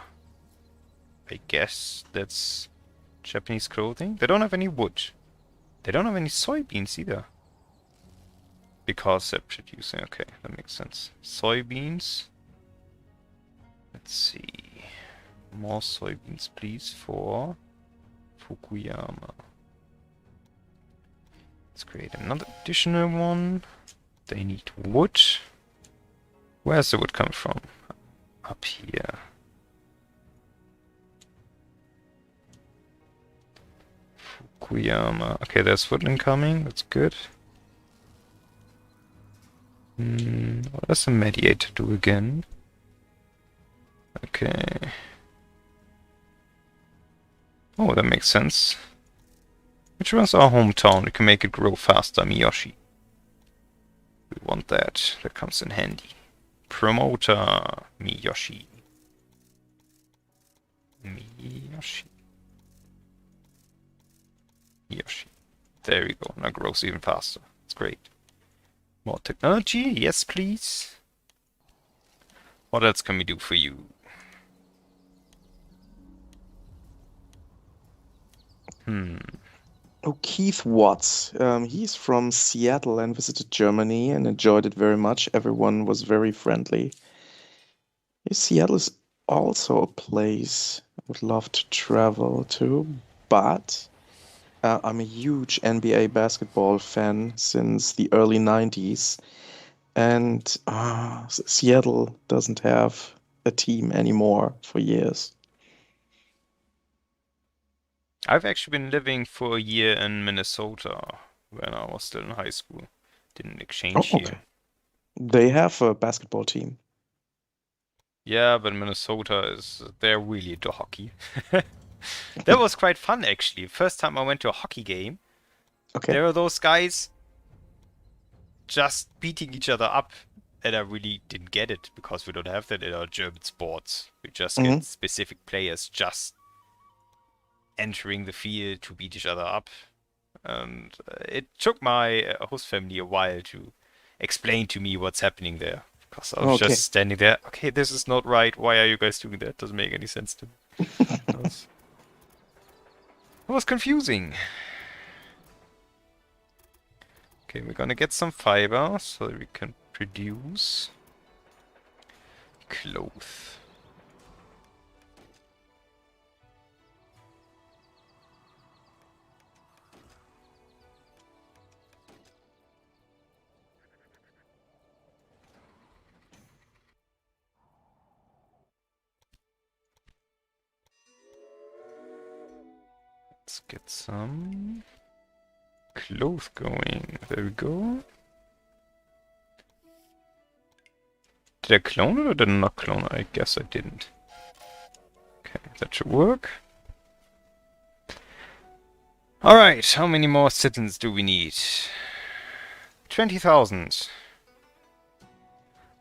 I guess that's Japanese clothing. They don't have any wood. They don't have any soybeans either. Because they're producing. Okay, that makes sense. Soybeans. Let's see. More soybeans, please, for Fukuyama. Let's create another additional one. They need wood. Where's the wood coming from? Up here. Fukuyama. Okay, there's wood incoming. That's good. What does the mediator do again? Okay. Oh, that makes sense. Which one's our hometown? We can make it grow faster, Miyoshi. We want that. That comes in handy. Promoter, Miyoshi. Miyoshi. Miyoshi. There we go. Now it grows even faster. It's great. More technology? Yes, please. What else can we do for you? Oh, Keith Watts. He's from Seattle and visited Germany and enjoyed it very much. Everyone was very friendly. Yeah, Seattle is also a place I would love to travel to, but I'm a huge NBA basketball fan since the early 90s, and Seattle doesn't have a team anymore for years. I've actually been living for a year in Minnesota when I was still in high school. Did an Oh, exchange okay. here. They have a basketball team. Yeah, but Minnesota they're really into hockey. That was quite fun actually. First time I went to a hockey game, Okay. there were those guys just beating each other up. And I really didn't get it because we don't have that in our German sports. We just Mhm. get specific players just entering the field to beat each other up. And it took my host family a while to explain to me what's happening there. Because I was Okay. just standing there, okay, this is not right. Why are you guys doing that? Doesn't make any sense to me. It was confusing. Okay, we're gonna get some fiber so that we can produce clothes. Let's get some clothes going. There we go. Did I clone it or did I not clone it? I guess I didn't. Okay, that should work. Alright, how many more citizens do we need? 20,000.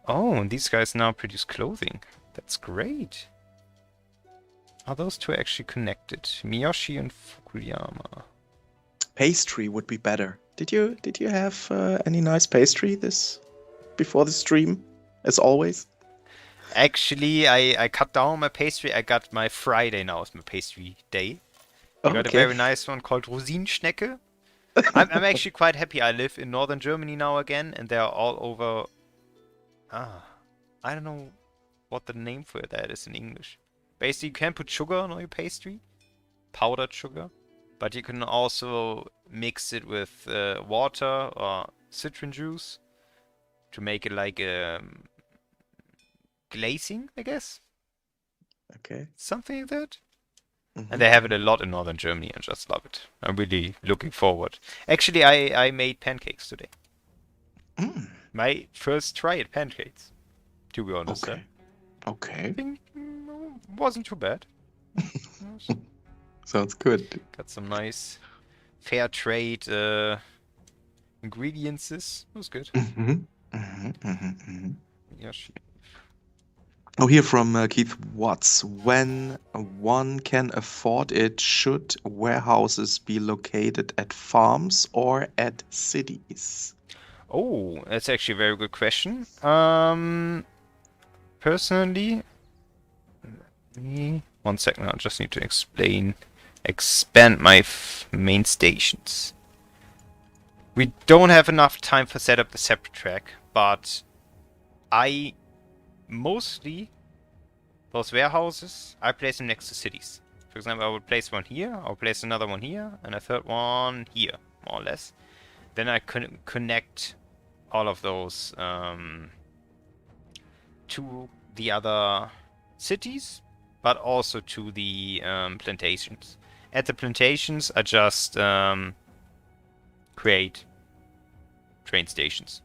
Oh, and these guys now produce clothing. That's great. Are those two actually connected? Miyoshi and Fukuyama. Pastry would be better. Did you have any nice pastry before the stream, as always? Actually, I cut down my pastry. I got my Friday now as my pastry day. I got a Okay. very nice one called Rosinenschnecke. I'm actually quite happy. I live in northern Germany now again, and they're all over. I don't know what the name for that is in English. Basically, you can put sugar on all your pastry, powdered sugar, but you can also mix it with water or citron juice to make it like glazing, I guess. Okay. Something like that. Mhm, And they have it mhm. a lot in northern Germany. I just love it. I'm really looking forward. Actually, I made pancakes today. Mm, My first try at pancakes, to be honest. okay. I Okay. think wasn't too bad. Sounds good. Got some nice fair trade ingredients. It was good. Mhm, mhm, mhm, mhm. Yes. Oh, here from Keith Watts. When one can afford it, should warehouses be located at farms or at cities? Oh, that's actually a very good question. Personally, one second. I just need to expand my main stations. We don't have enough time for set up the separate track, but I mostly those warehouses I place them next to cities. For example, I would place one here, I'll place another one here, and a third one here, more or less. Then I can connect all of those to the other cities, but also to the plantations. At the plantations, I just create train stations.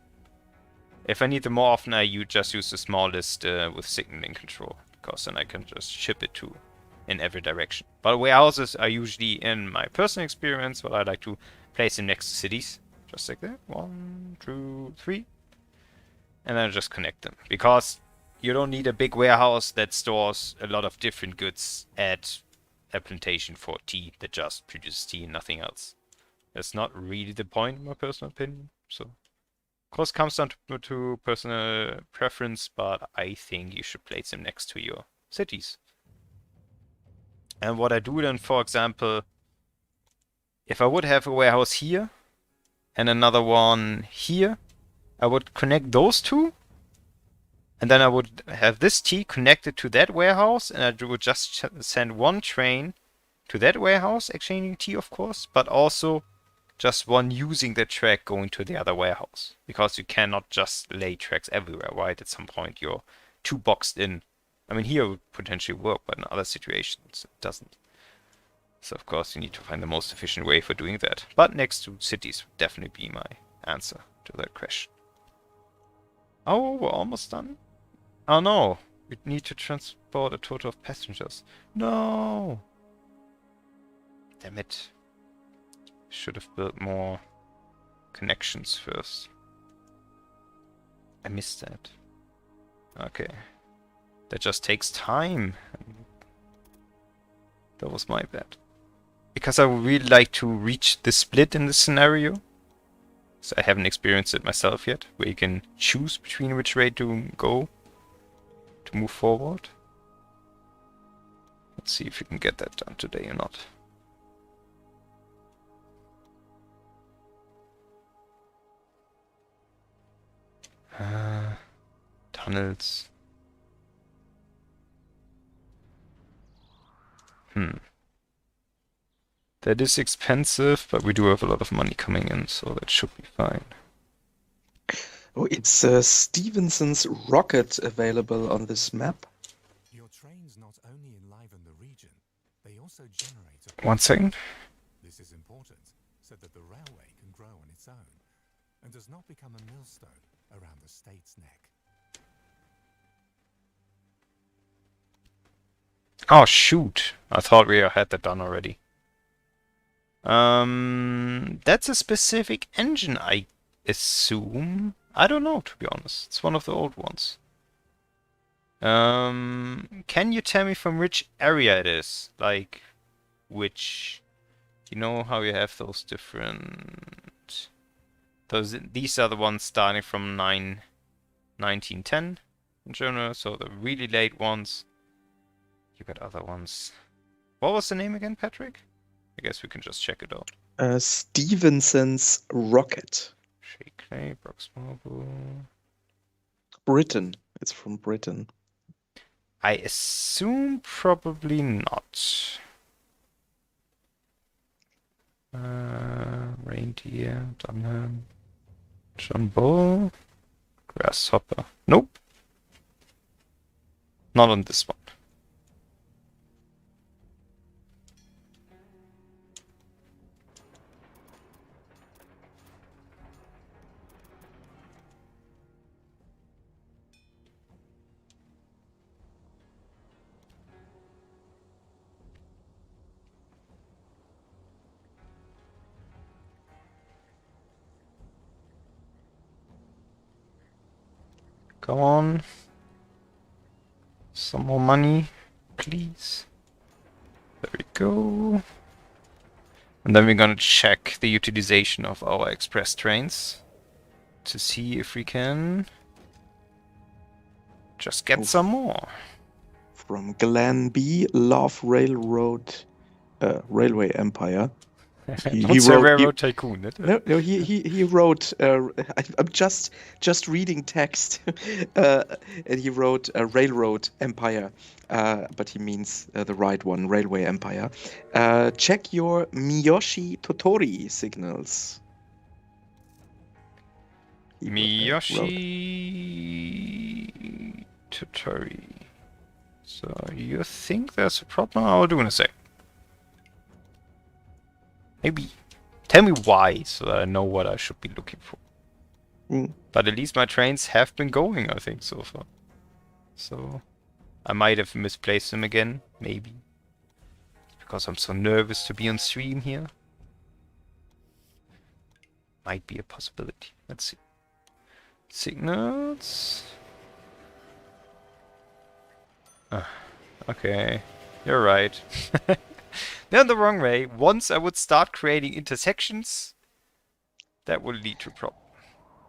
If I need them more often, I just use the smallest with signaling control, because then I can just ship it to in every direction. But warehouses are usually, in my personal experience, what I like to place them next to cities, just like that. 1, 2, 3, and then just connect them, because you don't need a big warehouse that stores a lot of different goods at a plantation for tea that just produces tea and nothing else. That's not really the point, in my personal opinion. So, of course, comes down to personal preference, but I think you should place them next to your cities. And what I do then, for example, if I would have a warehouse here and another one here, I would connect those two, and then I would have this tea connected to that warehouse, and I would just send one train to that warehouse, exchanging tea, of course, but also just one using the track going to the other warehouse. Because you cannot just lay tracks everywhere, right? At some point you're too boxed in. I mean, here it would potentially work, but in other situations it doesn't. So of course you need to find the most efficient way for doing that. But next to cities would definitely be my answer to that question. Oh, we're almost done? Oh no, we need to transport a total of passengers. No! Damn it. Should have built more connections first. I missed that. Okay. That just takes time. That was my bad. Because I would really like to reach the split in this scenario. So I haven't experienced it myself yet, where you can choose between which way to go to move forward. Let's see if we can get that done today or not. Tunnels. That is expensive, but we do have a lot of money coming in, so that should be fine. Oh, it's Stevenson's rocket available on this map. Your trains not only enliven the region, they also generate a... 1 second. This is important, so that the railway can grow on its own, and does not become a millstone around the state's neck. Oh shoot! I thought we had that done already. That's a specific engine, I assume. I don't know, to be honest. It's one of the old ones. Can you tell me from which area it is? Like, which... You know how you have those different... These are the ones starting from 1910 in general, so the really late ones. You got other ones. What was the name again, Patrick? I guess we can just check it out. Stevenson's rocket. Shake Clay, Brox Marble. Britain. It's from Britain. I assume probably not. Reindeer, Dunham, Jumbo, Grasshopper. Nope. Not on this one. Come on. Some more money, please. There we go. And then we're gonna check the utilization of our express trains to see if we can just get some more. From Glen B, Love Railroad, Railway Empire. He Not wrote. Railroad Tycoon, No, he wrote. I'm just reading text, and he wrote Railroad Empire, but he means the right one, Railway Empire. Check your Miyoshi Totori signals. He wrote. Miyoshi Totori. So you think there's a problem? I'll do in a sec. Maybe. Tell me why, so that I know what I should be looking for. But at least my trains have been going, I think, so far. So I might have misplaced them again, maybe. Because I'm so nervous to be on stream here. Might be a possibility. Let's see. Signals. Okay, you're right. They're in the wrong way. Once I would start creating intersections, that will lead to problems.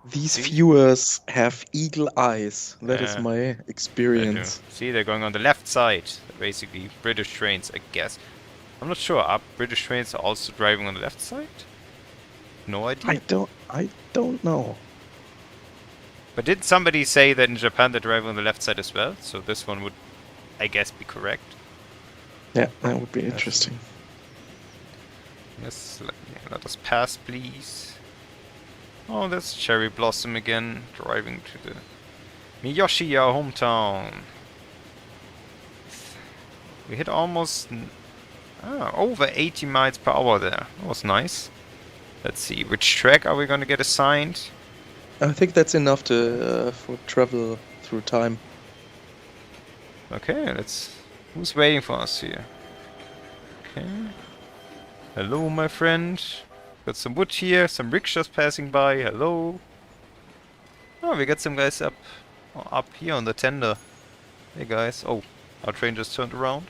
These viewers have eagle eyes. That is my experience. See, they're going on the left side. Basically, British trains, I guess. I'm not sure. Are British trains also driving on the left side? No idea. I don't know. But did somebody say that in Japan they're driving on the left side as well? So this one would, I guess, be correct. Yeah, that would be interesting. Yes, let us pass, please. Oh, that's Cherry Blossom again, driving to the Miyoshi, our hometown. We hit almost over 80 miles per hour there. That was nice. Let's see, which track are we going to get assigned? I think that's enough to for travel through time. Okay, who's waiting for us here? Okay. Hello, my friend. Got some wood here, some rickshaws passing by. Hello. Oh, we got some guys up here on the tender. Hey guys. Oh, our train just turned around.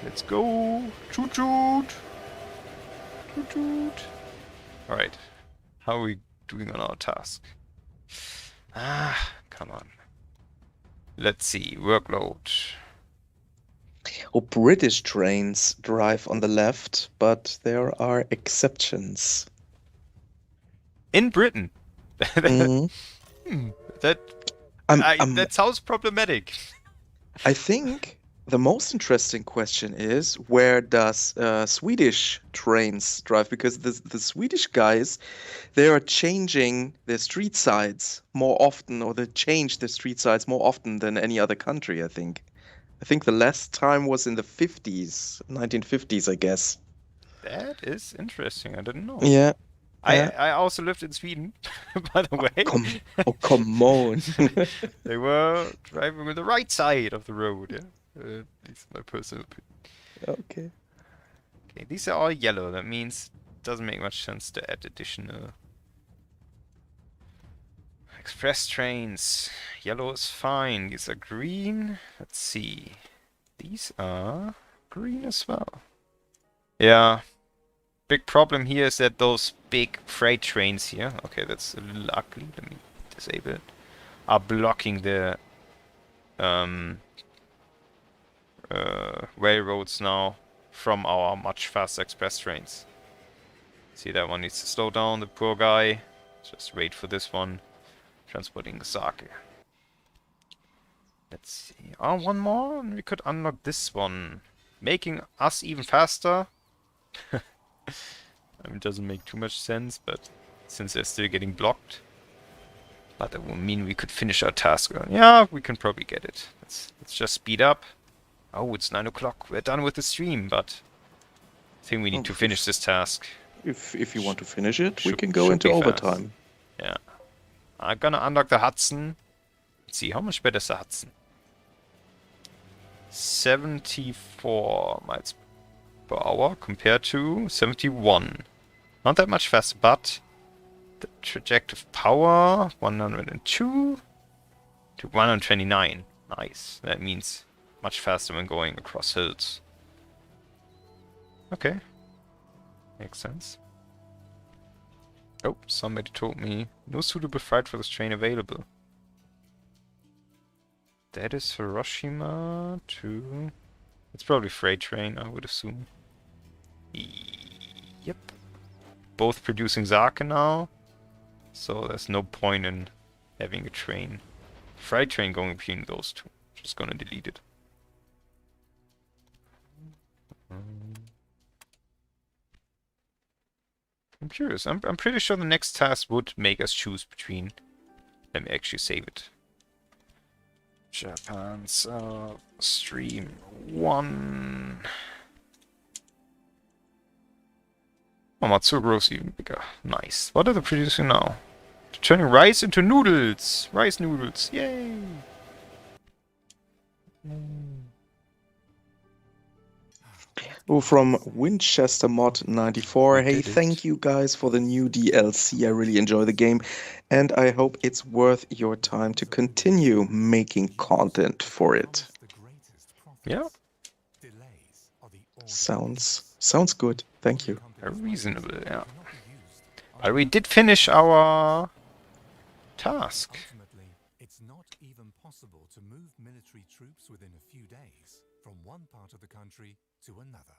Let's go. Choot choot. Choot choot. Alright. How are we doing on our task? Come on. Let's see. Workload. Oh, British trains drive on the left, but there are exceptions. In Britain. That sounds problematic. I think the most interesting question is, where does Swedish trains drive? Because the Swedish guys, they are changing their street sides more often, or they change their street sides more often than any other country, I think. I think the last time was in the 50s, 1950s, I guess. That is interesting. I didn't know. Yeah. I also lived in Sweden, by the way. Come on. They were driving on the right side of the road, yeah? At least my personal opinion. Okay. Okay, these are all yellow. That means it doesn't make much sense to add additional express trains. Yellow is fine. These are green. Let's see. These are green as well. Yeah. Big problem here is that those big freight trains here, okay, that's a little ugly, let me disable it, are blocking the railroads now from our much faster express trains. See, that one needs to slow down, the poor guy. Just wait for this one, transporting the sake. Let's see. Oh, one more, and we could unlock this one, making us even faster. I mean, it doesn't make too much sense, but since they're still getting blocked. But that will mean we could finish our task. Yeah, we can probably get it. Let's just speed up. Oh, it's 9 o'clock. We're done with the stream, but I think we need to finish this task. If you want to finish it, we Should- can go should into be fast. overtime. Yeah. I'm gonna unlock the Hudson. Let's see, how much better is the Hudson? 74 miles per hour compared to 71. Not that much faster, but the trajective power 102 to 129. Nice. That means much faster when going across hills. Okay. Makes sense. Oh, somebody told me no suitable freight for this train available. That is Hiroshima to... It's probably freight train, I would assume. Yep. Both producing Sake now, so there's no point in having a train. Freight train going between those two. Just gonna delete it. I'm curious. I'm pretty sure the next task would make us choose between. Let me actually save it. Japan's stream 1. Oh, Matsugro's even bigger. Nice. What are they producing now? They're turning rice into noodles. Rice noodles. Yay. Oh, from Winchester Mod 94. We Hey, did it. thank you guys for the new DLC. I really enjoy the game, and I hope it's worth your time to continue making content for it. Yeah. Sounds good. Thank you. Very reasonable, yeah. But we did finish our task. Ultimately, it's not even possible to move military troops within a few days from one part of the country to another.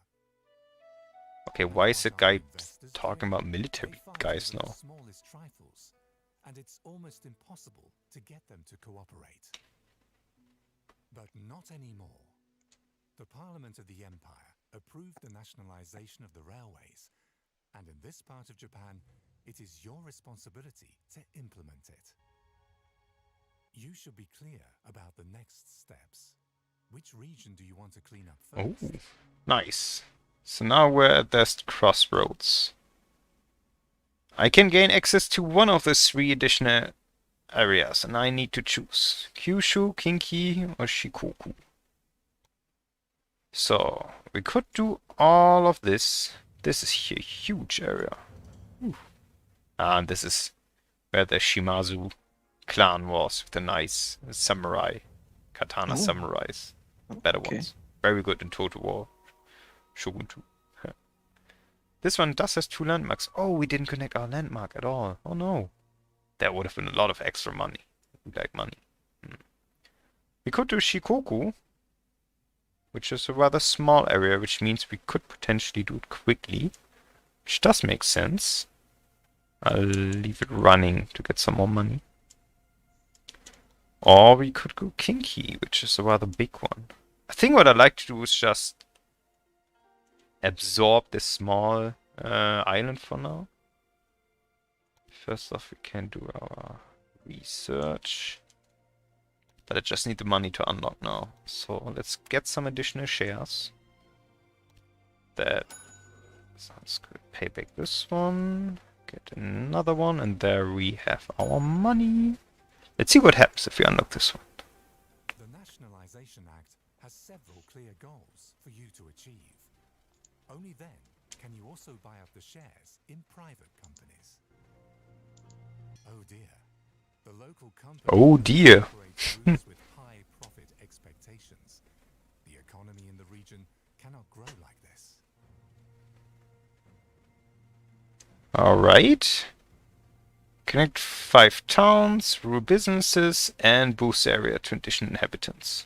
Okay, why is the guy talking about military guys now? Smallest trifles, and it's almost impossible to get them to cooperate. But not anymore. The Parliament of the Empire approved the nationalization of the railways, and in this part of Japan, it is your responsibility to implement it. You should be clear about the next steps. Which region do you want to clean up Oh, first? nice. So now we're at this crossroads. I can gain access to one of the 3 additional areas, and I need to choose Kyushu, Kinki, or Shikoku. So, we could do all of this. This is a huge area. Ooh. And this is where the Shimazu clan was, with the nice samurai, katana samurais. Better ones. Very good in Total War. Shogun 2. This one does has 2 landmarks. Oh, we didn't connect our landmark at all. Oh no. That would have been a lot of extra money. We like money. We could do Shikoku, which is a rather small area, which means we could potentially do it quickly. Which does make sense. I'll leave it running to get some more money. Or we could go Kinki, which is a rather big one. I think what I'd like to do is just absorb this small island for now. First off, we can do our research. But I just need the money to unlock now. So let's get some additional shares. That sounds good. Pay back this one. Get another one. And there we have our money. Let's see what happens if we unlock this one. The Nationalization Act has several clear goals for you to achieve. Only then can you also buy up the shares in private companies. Oh dear. The local company Oh dear. operates routes with high profit expectations. The economy in the region cannot grow like this. Alright. Connect 5 towns, rule businesses, and boost area to additional inhabitants.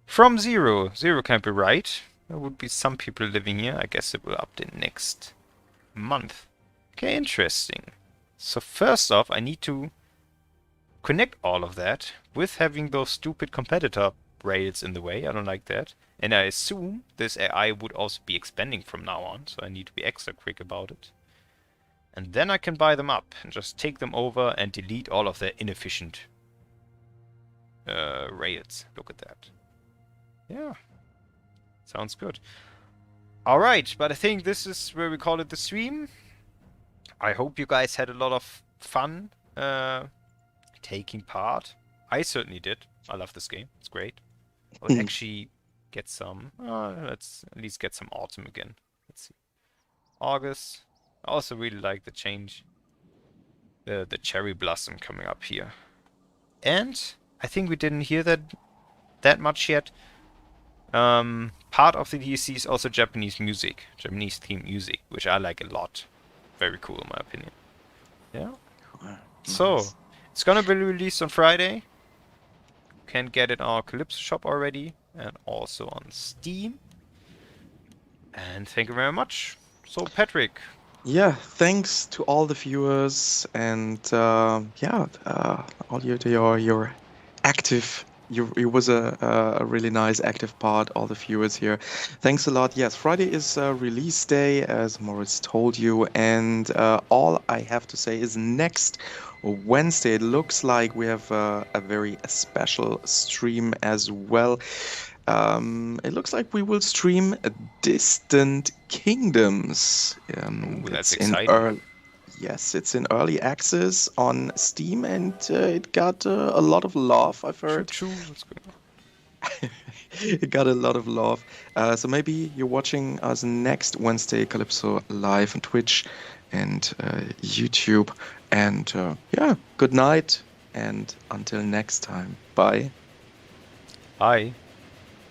From 0. 0 can't be right. There would be some people living here. I guess it will update next month. Okay, interesting. So first off, I need to connect all of that with having those stupid competitor rails in the way. I don't like that. And I assume this AI would also be expanding from now on, so I need to be extra quick about it. And then I can buy them up and just take them over and delete all of their inefficient rails. Look at that. Yeah. Sounds good. Alright, but I think this is where we call it the stream. I hope you guys had a lot of fun taking part. I certainly did. I love this game. It's great. I would actually get some... let's at least get some autumn again. Let's see. August. I also really like the change. The cherry blossom coming up here. And I think we didn't hear that much yet. Part of the DLC is also Japanese music. Japanese theme music, which I like a lot. Very cool in my opinion. Yeah. So, Nice. it's gonna be released on Friday. Can get it on our Calypso shop already. And also on Steam. And thank you very much. So, Patrick. Yeah, thanks to all the viewers and all your active. You was a really nice active part. All the viewers here, thanks a lot. Yes, Friday is release day, as Moritz told you, and all I have to say is next Wednesday. It looks like we have a very special stream as well. It looks like we will stream Distant Kingdoms. Ooh, that's It's in exciting. yes, it's in early access on Steam, and it got a lot of love, I've Choo heard. choo. What's going on? It got a lot of love. So maybe you're watching us next Wednesday, Calypso live on Twitch and YouTube. And yeah, good night, and until next time. Bye. Bye.